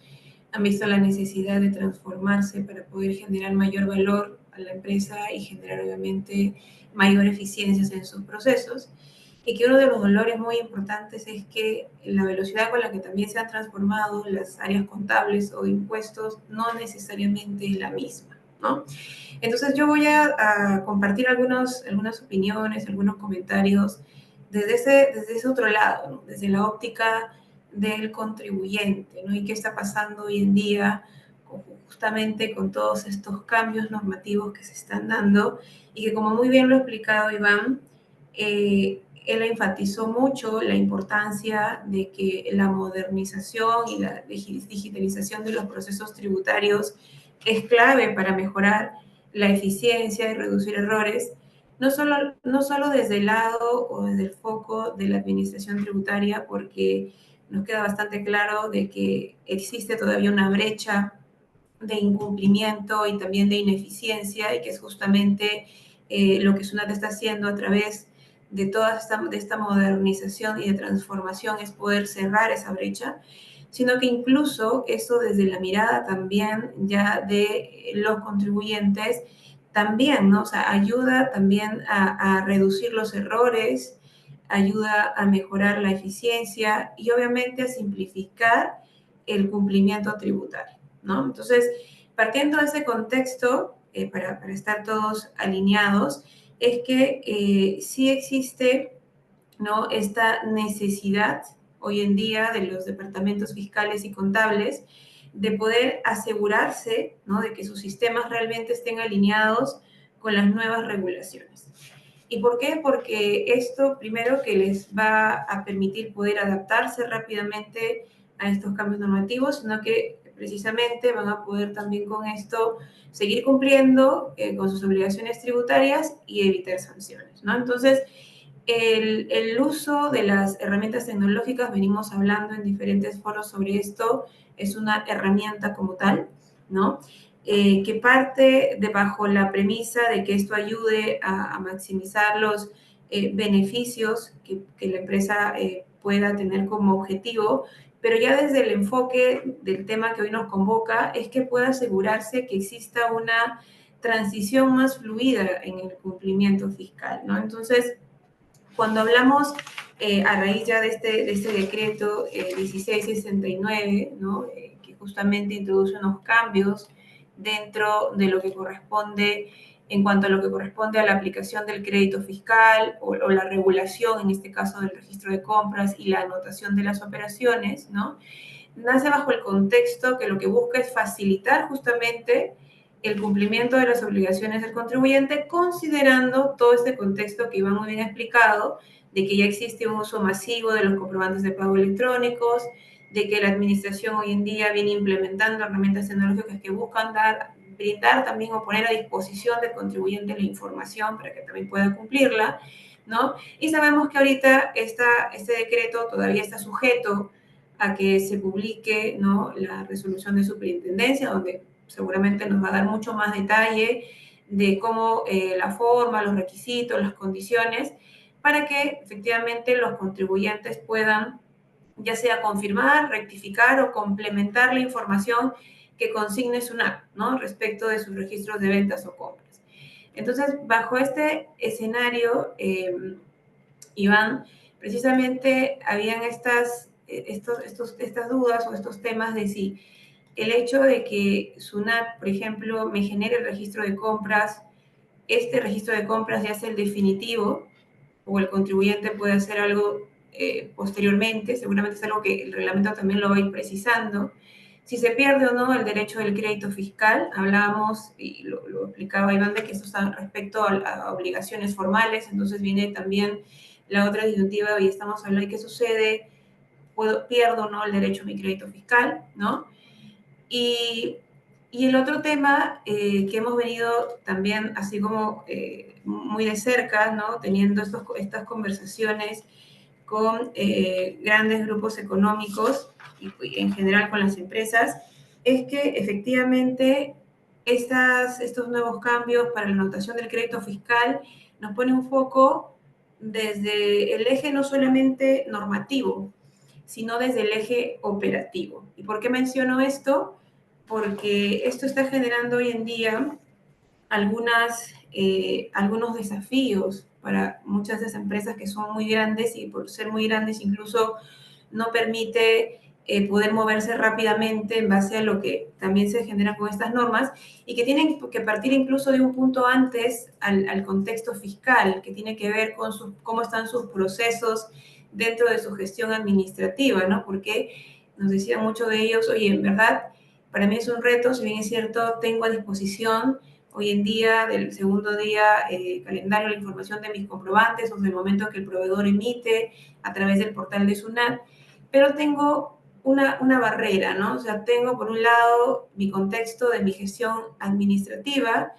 han visto la necesidad de transformarse para poder generar mayor valor a la empresa y generar obviamente mayor eficiencias en sus procesos. Y que uno de los dolores muy importantes es que la velocidad con la que también se han transformado las áreas contables o impuestos no necesariamente es la misma, ¿no? Entonces yo voy a compartir algunas opiniones, algunos comentarios desde ese otro lado, ¿no? Desde la óptica del contribuyente, ¿no? Y qué está pasando hoy en día justamente con todos estos cambios normativos que se están dando y que, como muy bien lo ha explicado Iván, él enfatizó mucho la importancia de que la modernización y la digitalización de los procesos tributarios es clave para mejorar la eficiencia y reducir errores, no solo desde el lado o desde el foco de la administración tributaria, porque nos queda bastante claro de que existe todavía una brecha de incumplimiento y también de ineficiencia, y que es justamente lo que SUNAT está haciendo a través de toda esta modernización y de transformación, es poder cerrar esa brecha, sino que incluso eso desde la mirada también ya de los contribuyentes, también, ¿no? O sea, ayuda también a reducir los errores, ayuda a mejorar la eficiencia y obviamente a simplificar el cumplimiento tributario, ¿no? Entonces, partiendo de ese contexto, para estar todos alineados, es que sí existe, ¿no?, esta necesidad hoy en día de los departamentos fiscales y contables de poder asegurarse, ¿no?, de que sus sistemas realmente estén alineados con las nuevas regulaciones. ¿Y por qué? Porque esto, primero, que les va a permitir poder adaptarse rápidamente a estos cambios normativos, sino que precisamente van a poder también con esto seguir cumpliendo con sus obligaciones tributarias y evitar sanciones, ¿no? Entonces, el uso de las herramientas tecnológicas, venimos hablando en diferentes foros sobre esto, es una herramienta como tal, ¿no? Que parte bajo la premisa de que esto ayude a maximizar los beneficios que la empresa pueda tener como objetivo, pero ya desde el enfoque del tema que hoy nos convoca es que pueda asegurarse que exista una transición más fluida en el cumplimiento fiscal, ¿no? Entonces, cuando hablamos a raíz ya de este decreto 1669, ¿no? Que justamente introduce unos cambios dentro de lo que corresponde, en cuanto a lo que corresponde a la aplicación del crédito fiscal o la regulación, en este caso del registro de compras y la anotación de las operaciones, ¿no? Nace bajo el contexto que lo que busca es facilitar justamente el cumplimiento de las obligaciones del contribuyente, considerando todo este contexto que Iván muy bien explicado, de que ya existe un uso masivo de los comprobantes de pago electrónicos, de que la administración hoy en día viene implementando herramientas tecnológicas que buscan brindar también o poner a disposición del contribuyente la información para que también pueda cumplirla, ¿no? Y sabemos que ahorita este decreto todavía está sujeto a que se publique, ¿no?, la resolución de superintendencia, donde seguramente nos va a dar mucho más detalle de cómo la forma, los requisitos, las condiciones, para que efectivamente los contribuyentes puedan ya sea confirmar, rectificar o complementar la información que consigne SUNAT, ¿no?, respecto de sus registros de ventas o compras. Entonces, bajo este escenario, Iván, precisamente habían estas dudas o estos temas de si el hecho de que SUNAT, por ejemplo, me genere el registro de compras, este registro de compras ya es el definitivo, o el contribuyente puede hacer algo posteriormente, seguramente es algo que el reglamento también lo va a ir precisando. Si se pierde o no el derecho del crédito fiscal, hablábamos, y lo explicaba Iván, de que esto está respecto a obligaciones formales, entonces viene también la otra disyuntiva, y estamos hablando de qué sucede, pierdo o no el derecho a mi crédito fiscal, ¿no? Y el otro tema que hemos venido también, así como muy de cerca, ¿no?, teniendo estas conversaciones con grandes grupos económicos y en general con las empresas, es que efectivamente estos nuevos cambios para la anotación del crédito fiscal nos pone un foco desde el eje no solamente normativo, sino desde el eje operativo. ¿Y por qué menciono esto? Porque esto está generando hoy en día algunos desafíos para muchas de esas empresas que son muy grandes, y por ser muy grandes incluso no permite poder moverse rápidamente en base a lo que también se genera con estas normas, y que tienen que partir incluso de un punto antes al contexto fiscal, que tiene que ver con cómo están sus procesos dentro de su gestión administrativa, ¿no? Porque nos decían muchos de ellos, oye, en verdad, para mí es un reto, si bien es cierto, tengo a disposición hoy en día, del segundo día, calendario, la información de mis comprobantes o del momento que el proveedor emite a través del portal de SUNAT, pero tengo una barrera, ¿no? O sea, tengo por un lado mi contexto de mi gestión administrativa,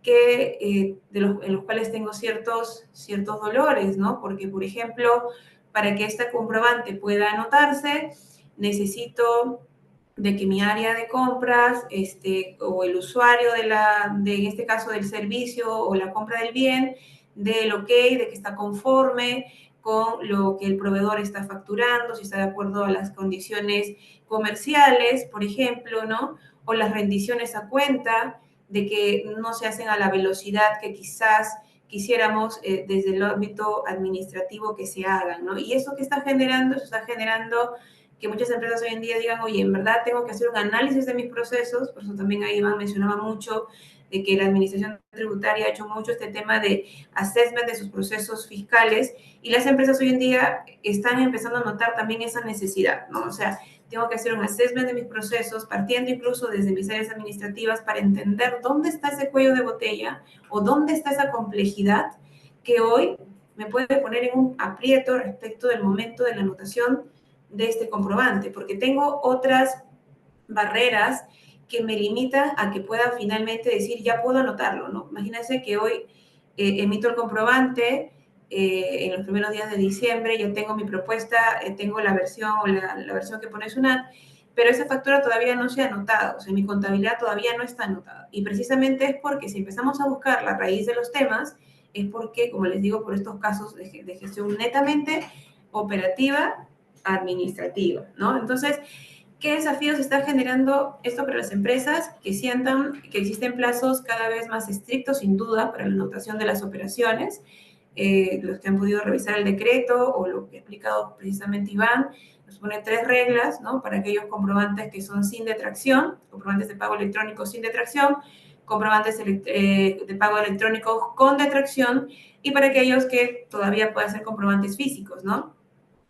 en los cuales tengo ciertos dolores, ¿no? Porque, por ejemplo, para que esta comprobante pueda anotarse, necesito de que mi área de compras, o el usuario en este caso del servicio o la compra del bien, dé el ok, de que está conforme con lo que el proveedor está facturando, si está de acuerdo a las condiciones comerciales, por ejemplo, ¿no? O las rendiciones a cuenta, de que no se hacen a la velocidad que quizás quisiéramos desde el ámbito administrativo que se hagan, ¿no? Y eso que está generando, que muchas empresas hoy en día digan, oye, en verdad tengo que hacer un análisis de mis procesos. Por eso también ahí Iván mencionaba mucho de que la administración tributaria ha hecho mucho este tema de assessment de sus procesos fiscales, y las empresas hoy en día están empezando a notar también esa necesidad, ¿no? O sea, tengo que hacer un assessment de mis procesos, partiendo incluso desde mis áreas administrativas, para entender dónde está ese cuello de botella o dónde está esa complejidad que hoy me puede poner en un aprieto respecto del momento de la anotación de este comprobante, porque tengo otras barreras que me limitan a que pueda finalmente decir, ya puedo anotarlo, ¿no? Imagínense que hoy emito el comprobante, en los primeros días de diciembre, yo tengo mi propuesta, tengo la versión o la versión que pone SUNAT, pero esa factura todavía no se ha anotado, o sea, mi contabilidad todavía no está anotada. Y precisamente es porque si empezamos a buscar la raíz de los temas, es porque, como les digo, por estos casos de gestión netamente operativa, administrativa, ¿no? Entonces, ¿qué desafíos está generando esto para las empresas? Que sientan que existen plazos cada vez más estrictos, sin duda, para la anotación de las operaciones, los que han podido revisar el decreto o lo que ha explicado precisamente Iván, nos pone 3 reglas, ¿no? Para aquellos comprobantes que son sin detracción, comprobantes de pago electrónico sin detracción, comprobantes de pago electrónico con detracción, y para aquellos que todavía puedan ser comprobantes físicos, ¿no?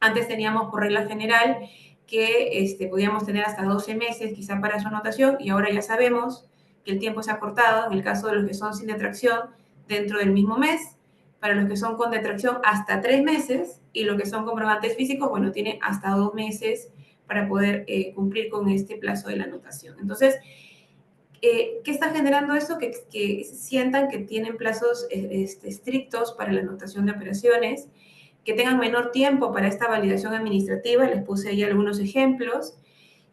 Antes teníamos por regla general que podíamos tener hasta 12 meses quizá para su anotación, y ahora ya sabemos que el tiempo se ha cortado, en el caso de los que son sin detracción, dentro del mismo mes, para los que son con detracción hasta 3 meses, y los que son comprobantes físicos, bueno, tiene hasta 2 meses para poder cumplir con este plazo de la anotación. Entonces, ¿qué está generando esto? Que sientan que tienen plazos estrictos para la anotación de operaciones, que tengan menor tiempo para esta validación administrativa, les puse ahí algunos ejemplos,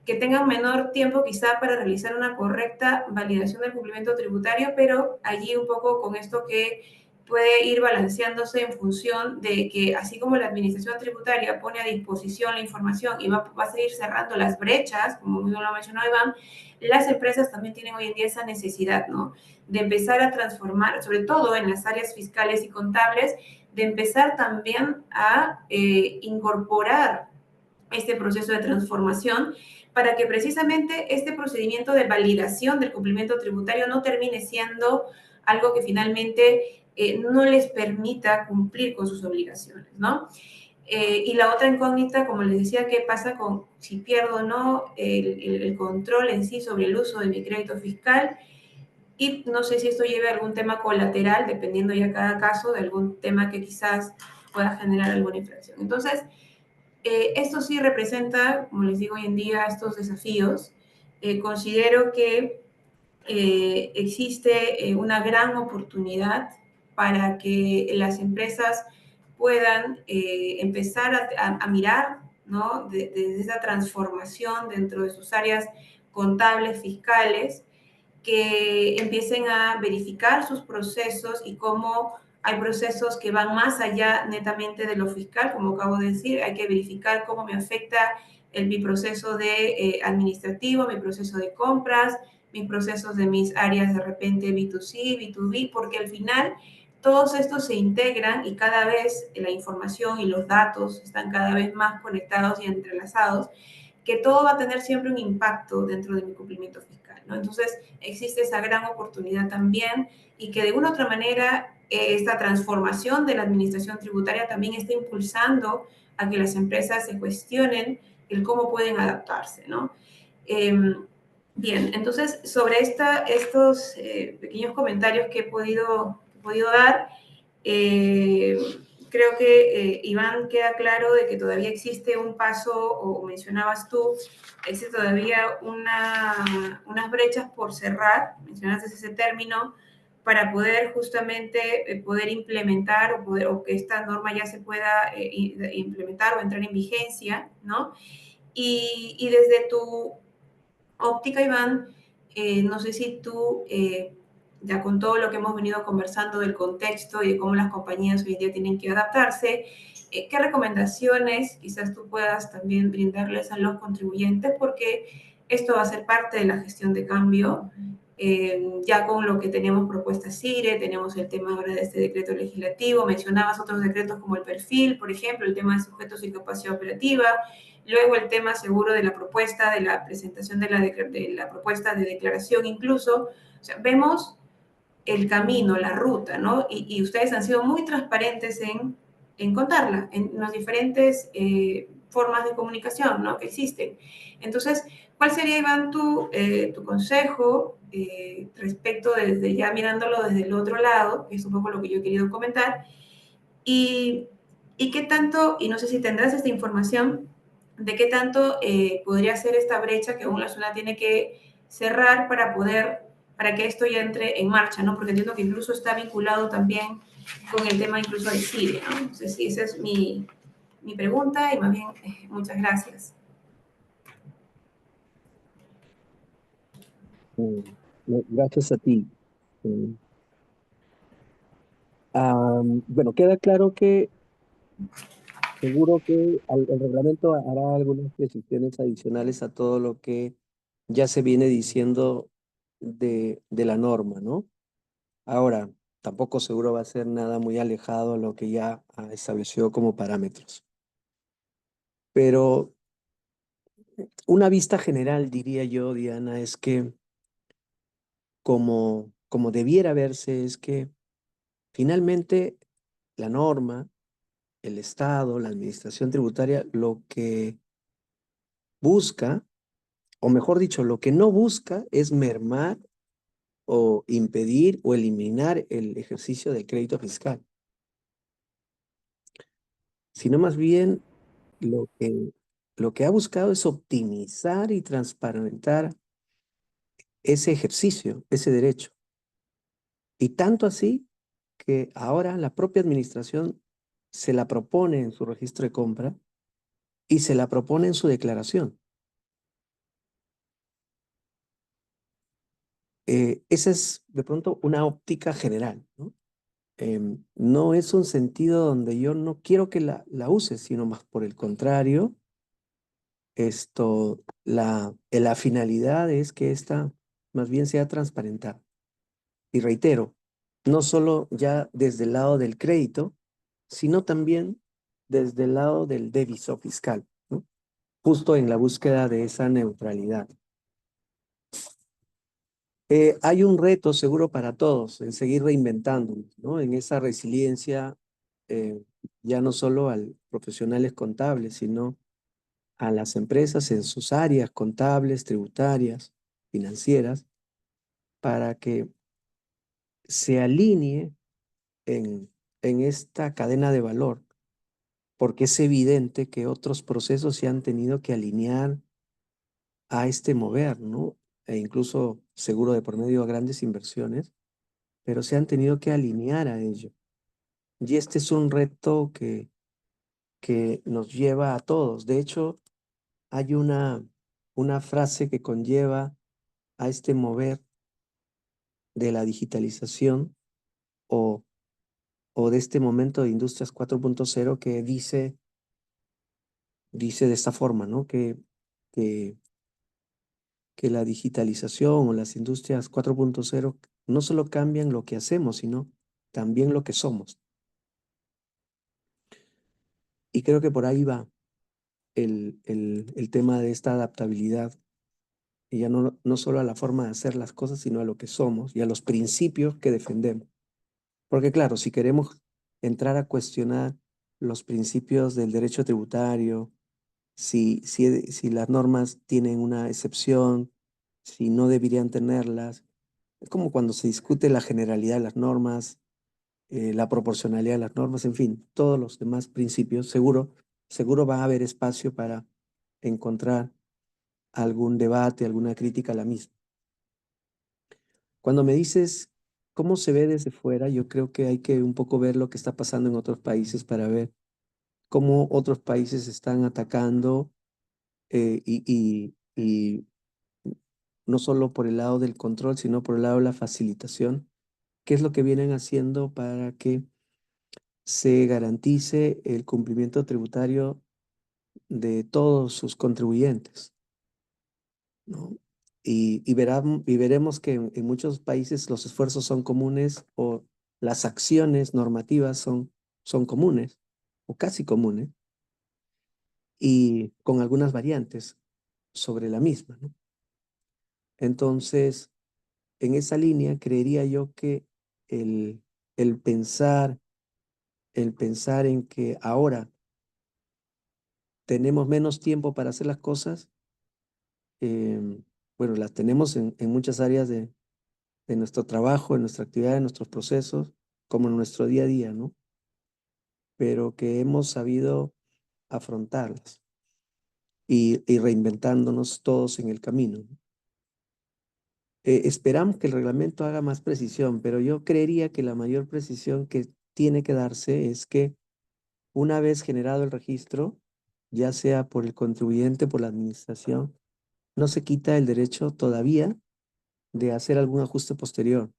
que tengan menor tiempo quizá para realizar una correcta validación del cumplimiento tributario, pero allí un poco con esto que puede ir balanceándose en función de que así como la administración tributaria pone a disposición la información y va a seguir cerrando las brechas, como muy bien lo mencionó Iván, las empresas también tienen hoy en día esa necesidad, ¿no? De empezar a transformar, sobre todo en las áreas fiscales y contables, de empezar también a incorporar este proceso de transformación para que precisamente este procedimiento de validación del cumplimiento tributario no termine siendo algo que finalmente no les permita cumplir con sus obligaciones, ¿no? Y la otra incógnita, como les decía, ¿qué pasa con si pierdo o no el control en sí sobre el uso de mi crédito fiscal? Y no sé si esto lleve a algún tema colateral, dependiendo ya cada caso, de algún tema que quizás pueda generar alguna infracción. Entonces, esto sí representa, como les digo hoy en día, estos desafíos. Considero que existe una gran oportunidad para que las empresas puedan empezar a mirar, ¿no? Desde esa transformación dentro de sus áreas contables, fiscales, que empiecen a verificar sus procesos y cómo hay procesos que van más allá netamente de lo fiscal, como acabo de decir, hay que verificar cómo me afecta mi proceso de administrativo, mi proceso de compras, mis procesos de mis áreas de repente B2C, B2B, porque al final todos estos se integran y cada vez la información y los datos están cada vez más conectados y entrelazados, que todo va a tener siempre un impacto dentro de mi cumplimiento fiscal, ¿no? Entonces, existe esa gran oportunidad también y que de una u otra manera esta transformación de la administración tributaria también está impulsando a que las empresas se cuestionen el cómo pueden adaptarse, ¿no? Bien, entonces, sobre estos pequeños comentarios que he podido dar, creo que, Iván, queda claro de que todavía existe un paso, o mencionabas tú, existe todavía unas brechas por cerrar, mencionaste ese término, para poder justamente poder implementar o que esta norma ya se pueda implementar o entrar en vigencia, ¿no? Y desde tu óptica, Iván, no sé si tú ya con todo lo que hemos venido conversando del contexto y de cómo las compañías hoy en día tienen que adaptarse, ¿qué recomendaciones quizás tú puedas también brindarles a los contribuyentes? Porque esto va a ser parte de la gestión de cambio. Ya con lo que tenemos propuesta CIRE, tenemos el tema ahora de este decreto legislativo, mencionabas otros decretos como el perfil, por ejemplo, el tema de sujetos sin capacidad operativa, luego el tema seguro de la propuesta, de la presentación de la propuesta de declaración incluso. O sea, vemos el camino, la ruta, ¿no? Y ustedes han sido muy transparentes en contarla, en las diferentes formas de comunicación, ¿no? Que existen. Entonces, ¿cuál sería, Iván, tu consejo respecto desde ya mirándolo desde el otro lado, que es un poco lo que yo he querido comentar, y qué tanto, y no sé si tendrás esta información, de qué tanto podría ser esta brecha que aún la zona tiene que cerrar para que esto ya entre en marcha, ¿no? Porque entiendo que incluso está vinculado también con el tema incluso de CIRE, ¿no? Entonces, sí, esa es mi pregunta y más bien, muchas gracias. Gracias a ti. Bueno, queda claro que seguro que el reglamento hará algunas precisiones adicionales a todo lo que ya se viene diciendo de la norma, ¿no? Ahora, tampoco seguro va a ser nada muy alejado a lo que ya ha establecido como parámetros. Pero una vista general, diría yo, Diana, es que como debiera verse, es que finalmente la norma, el Estado, la administración tributaria, lo que busca, o mejor dicho, lo que no busca es mermar o impedir o eliminar el ejercicio del crédito fiscal, sino más bien lo que ha buscado es optimizar y transparentar ese ejercicio, ese derecho. Y tanto así que ahora la propia administración se la propone en su registro de compra y se la propone en su declaración. Esa es de pronto una óptica general, ¿no? No es un sentido donde yo no quiero que la use, sino más por el contrario, la finalidad es que esta más bien sea transparentada. Y reitero, no solo ya desde el lado del crédito, sino también desde el lado del deviso fiscal, ¿no? Justo en la búsqueda de esa neutralidad. Hay un reto seguro para todos en seguir reinventándonos, ¿no? En esa resiliencia, ya no solo a profesionales contables, sino a las empresas en sus áreas contables, tributarias, financieras, para que se alinee en esta cadena de valor, porque es evidente que otros procesos se han tenido que alinear a este mover, ¿no? E incluso seguro de por medio de grandes inversiones, pero se han tenido que alinear a ello. Y este es un reto que nos lleva a todos. De hecho, hay una frase que conlleva a este mover de la digitalización o, o de este momento de Industrias 4.0 que dice de esta forma, ¿no? Que, que la digitalización o las Industrias 4.0 no solo cambian lo que hacemos, sino también lo que somos. Y creo que por ahí va el tema de esta adaptabilidad, y ya no solo a la forma de hacer las cosas, sino a lo que somos y a los principios que defendemos. Porque claro, si queremos entrar a cuestionar los principios del derecho tributario, si las normas tienen una excepción, si no deberían tenerlas, es como cuando se discute la generalidad de las normas, la proporcionalidad de las normas, en fin, todos los demás principios, seguro va a haber espacio para encontrar algún debate, alguna crítica a la misma. Cuando me dices cómo se ve desde fuera, yo creo que hay que un poco ver lo que está pasando en otros países para ver cómo otros países están atacando y no solo por el lado del control, sino por el lado de la facilitación. ¿Qué es lo que vienen haciendo para que se garantice el cumplimiento tributario de todos sus contribuyentes, ¿no? Y veremos que en muchos países los esfuerzos son comunes o las acciones normativas son comunes o casi comunes y con algunas variantes sobre la misma, ¿no? Entonces, en esa línea creería yo que el, el pensar, el pensar en que ahora tenemos menos tiempo para hacer las cosas, bueno, las tenemos en muchas áreas de nuestro trabajo, en nuestra actividad, en nuestros procesos, como en nuestro día a día, ¿no? Pero que hemos sabido afrontarlas y reinventándonos todos en el camino, ¿no? Esperamos que el reglamento haga más precisión, pero yo creería que la mayor precisión que tiene que darse es que una vez generado el registro, ya sea por el contribuyente, por la administración, no se quita el derecho todavía de hacer algún ajuste posterior.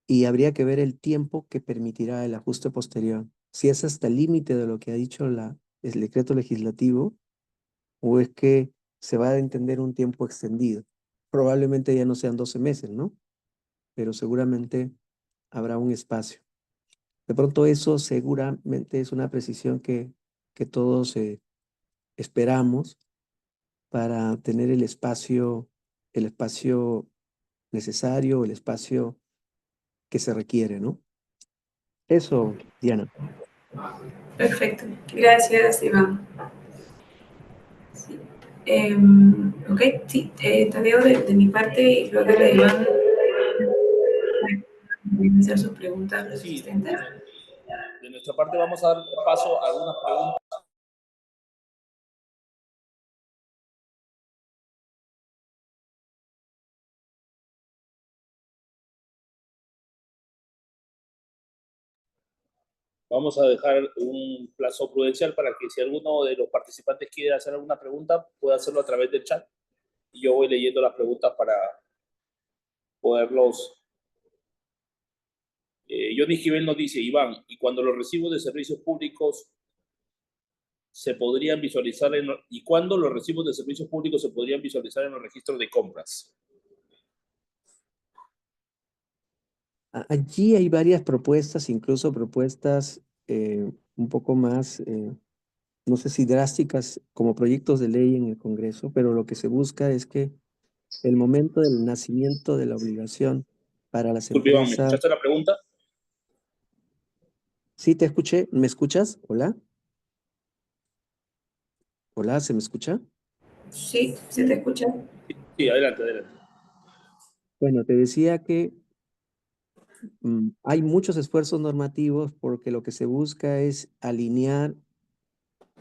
Y habría que ver el tiempo que permitirá el ajuste posterior. Si es hasta el límite de lo que ha dicho el decreto legislativo o es que se va a entender un tiempo extendido. Probablemente ya no sean 12 meses, ¿no? Pero seguramente habrá un espacio. De pronto eso seguramente es una precisión que todos esperamos para tener el espacio necesario, el espacio que se requiere, ¿no? Eso, Diana. Perfecto. Gracias, Iván. Sí. Ok, sí, Tadeo, de mi parte, y luego de Iván, ¿pueden hacer sus preguntas los Sí, asistentes? de nuestra parte vamos a dar paso a algunas preguntas. Vamos a dejar un plazo prudencial para que si alguno de los participantes quiere hacer alguna pregunta, pueda hacerlo a través del chat. Y yo voy leyendo las preguntas para poderlos. Johnny Esquivel nos dice, Iván, ¿y cuando los recibos de servicios públicos se podrían visualizar y cuándo los recibos de servicios públicos se podrían visualizar en los registros de compras? Allí hay varias propuestas, incluso propuestas un poco más, no sé si drásticas, como proyectos de ley en el Congreso, pero lo que se busca es que el momento del nacimiento de la obligación para las Disculpe, Iván, ¿me empresas. escuchaste la pregunta? Sí, te escuché. ¿Me escuchas? Hola. Hola, ¿se me escucha? Sí, ¿se te escucha? Sí, adelante, adelante. Bueno, te decía que hay muchos esfuerzos normativos porque lo que se busca es alinear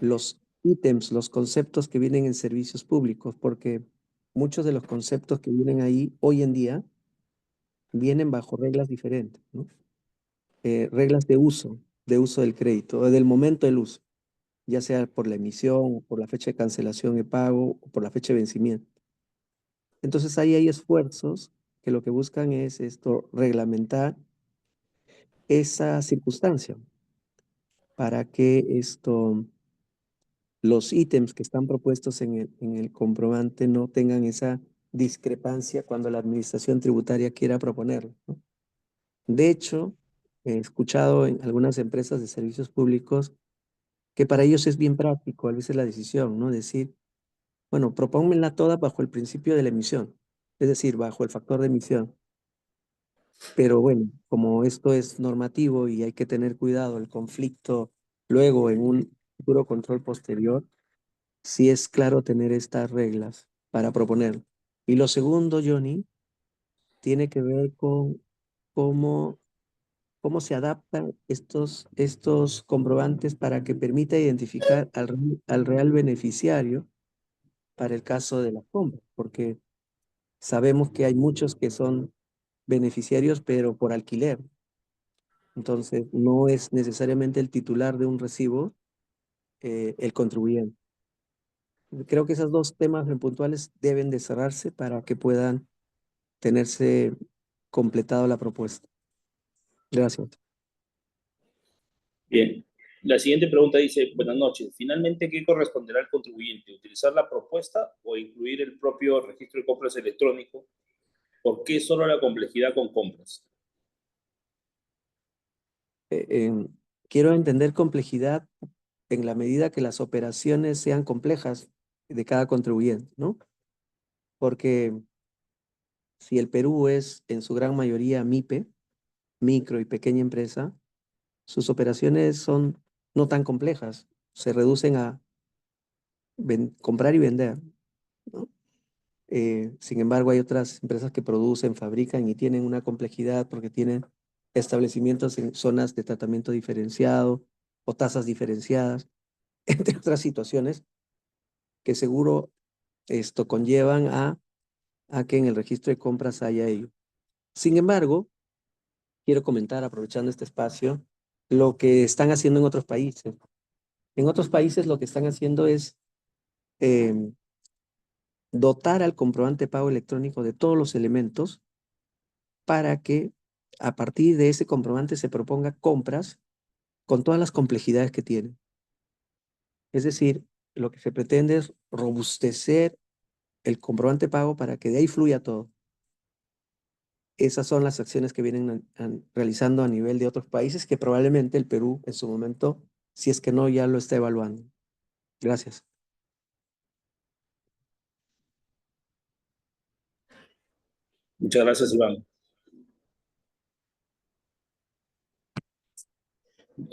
los ítems, los conceptos que vienen en servicios públicos, porque muchos de los conceptos que vienen ahí hoy en día vienen bajo reglas diferentes, ¿no? Reglas de uso del crédito, o del momento del uso, ya sea por la emisión, o por la fecha de cancelación de pago, o por la fecha de vencimiento. Entonces ahí hay esfuerzos que lo que buscan es esto, reglamentar esa circunstancia para que los ítems que están propuestos en el comprobante no tengan esa discrepancia cuando la administración tributaria quiera proponerlo, ¿no? De hecho, he escuchado en algunas empresas de servicios públicos que para ellos es bien práctico a veces la decisión, ¿no? Decir, bueno, propónmenla toda bajo el principio de la emisión, es decir, bajo el factor de emisión. Pero bueno, como esto es normativo y hay que tener cuidado, el conflicto luego en un futuro control posterior, sí es claro tener estas reglas para proponer. Y lo segundo, Johnny, tiene que ver con cómo, cómo se adaptan estos comprobantes para que permita identificar al real beneficiario para el caso de la compra, porque sabemos que hay muchos que son beneficiarios, pero por alquiler. Entonces, no es necesariamente el titular de un recibo el contribuyente. Creo que esos dos temas en puntuales deben de cerrarse para que puedan tenerse completado la propuesta. Gracias. Bien. La siguiente pregunta dice, buenas noches. Finalmente, ¿qué corresponderá al contribuyente? ¿Utilizar la propuesta o incluir el propio registro de compras electrónico? ¿Por qué solo la complejidad con compras? Eh, em, Quiero entender complejidad en la medida que las operaciones sean complejas de cada contribuyente, ¿no? Porque si el Perú es en su gran mayoría MIPE, micro y pequeña empresa, sus operaciones son no tan complejas, se reducen a comprar y vender, ¿no? Sin embargo, hay otras empresas que producen, fabrican y tienen una complejidad porque tienen establecimientos en zonas de tratamiento diferenciado o tasas diferenciadas, entre otras situaciones que seguro esto conllevan a que en el registro de compras haya ello. Sin embargo, quiero comentar, aprovechando este espacio, lo que están haciendo en otros países. En otros países lo que están haciendo es dotar al comprobante de pago electrónico de todos los elementos para que a partir de ese comprobante se proponga compras con todas las complejidades que tiene. Es decir, lo que se pretende es robustecer el comprobante de pago para que de ahí fluya todo. esas son las acciones que vienen realizando a nivel de otros países que probablemente el Perú en su momento, si es que no, ya lo está evaluando. Gracias. Muchas gracias, Iván.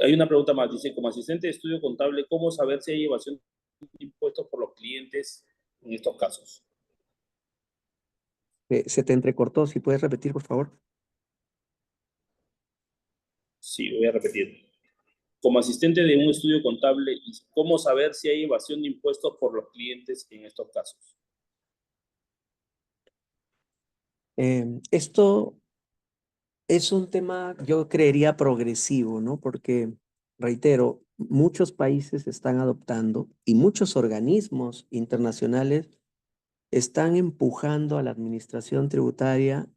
Hay una pregunta más. Dice, como asistente de estudio contable, ¿cómo saber si hay evasión de impuestos por los clientes en estos casos? Se te entrecortó, si puedes repetir, por favor. Sí, voy a repetir. Como asistente de un estudio contable, ¿cómo saber si hay evasión de impuestos por los clientes en estos casos? Esto es un tema, yo creería, progresivo, ¿no? Porque, reitero, muchos países están adoptando y muchos organismos internacionales están empujando a la administración tributaria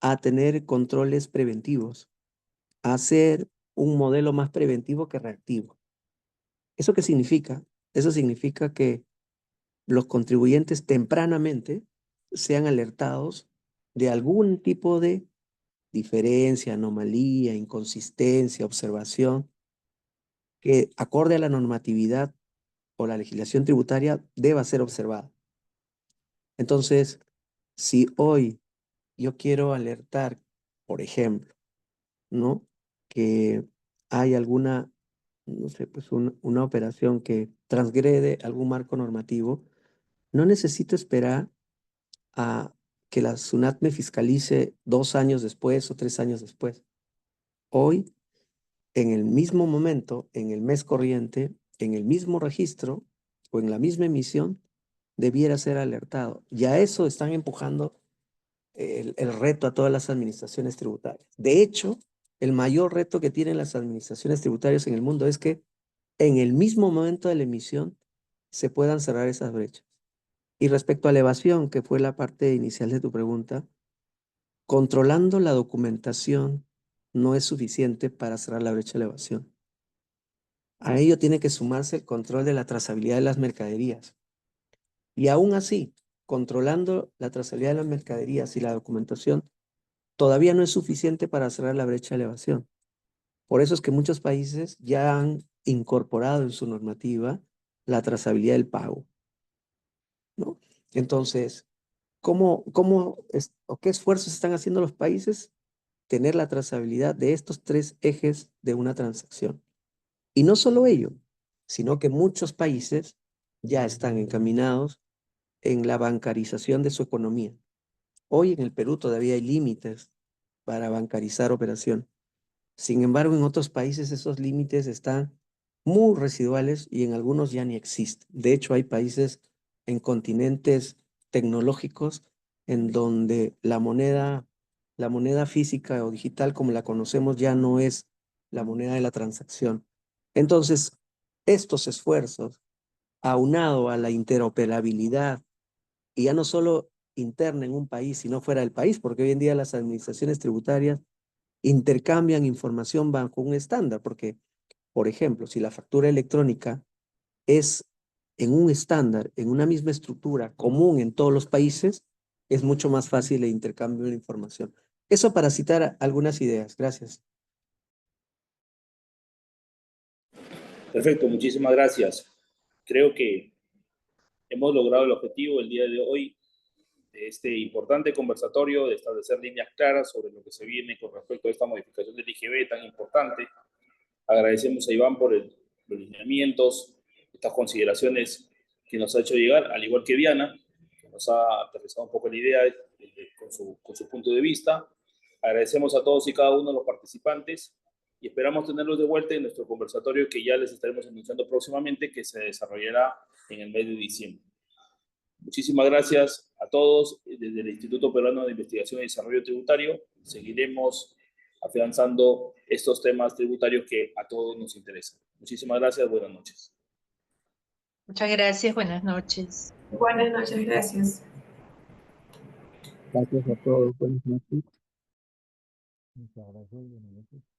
a tener controles preventivos, a hacer un modelo más preventivo que reactivo. ¿Eso qué significa? Eso significa que los contribuyentes tempranamente sean alertados de algún tipo de diferencia, anomalía, inconsistencia, observación, que acorde a la normatividad o la legislación tributaria deba ser observada. Entonces, si hoy yo quiero alertar, por ejemplo, ¿no? Que hay alguna, no sé, pues una operación que transgrede algún marco normativo, no necesito esperar a que la SUNAT me fiscalice 2 años después o 3 años después. Hoy, en el mismo momento, en el mes corriente, en el mismo registro o en la misma emisión, debiera ser alertado. Y a eso están empujando el reto a todas las administraciones tributarias. De hecho, el mayor reto que tienen las administraciones tributarias en el mundo es que en el mismo momento de la emisión se puedan cerrar esas brechas. Y respecto a la evasión, que fue la parte inicial de tu pregunta, controlando la documentación no es suficiente para cerrar la brecha de la evasión. A ello tiene que sumarse el control de la trazabilidad de las mercaderías. Y aún así, controlando la trazabilidad de las mercaderías y la documentación, todavía no es suficiente para cerrar la brecha de evasión. Por eso es que muchos países ya han incorporado en su normativa la trazabilidad del pago, ¿no? Entonces, o qué esfuerzos están haciendo los países? Tener la trazabilidad de estos 3 ejes de una transacción. Y no solo ello, sino que muchos países ya están encaminados en la bancarización de su economía. Hoy en el Perú todavía hay límites para bancarizar operación. Sin embargo, en otros países esos límites están muy residuales y en algunos ya ni existen. De hecho, hay países en continentes tecnológicos en donde la moneda física o digital como la conocemos ya no es la moneda de la transacción. Entonces, estos esfuerzos, aunado a la interoperabilidad, y ya no solo interna en un país, sino fuera del país, porque hoy en día las administraciones tributarias intercambian información bajo un estándar, porque, por ejemplo, si la factura electrónica es en un estándar, en una misma estructura común en todos los países, es mucho más fácil el intercambio de información. Eso para citar algunas ideas. Gracias. Perfecto, muchísimas gracias. Creo que hemos logrado el objetivo el día de hoy de este importante conversatorio, de establecer líneas claras sobre lo que se viene con respecto a esta modificación del IGB tan importante. Agradecemos a Iván por los lineamientos, estas consideraciones que nos ha hecho llegar, al igual que Diana, que nos ha aterrizado un poco la idea con su punto de vista. Agradecemos a todos y cada uno de los participantes y esperamos tenerlos de vuelta en nuestro conversatorio que ya les estaremos anunciando próximamente, que se desarrollará en el mes de diciembre. Muchísimas gracias a todos. Desde el Instituto Peruano de Investigación y Desarrollo Tributario seguiremos afianzando estos temas tributarios que a todos nos interesan. Muchísimas gracias. Buenas noches. Muchas gracias, buenas noches. Buenas noches, gracias. Gracias a todos. Buenas noches. Muchas gracias. Buenas noches.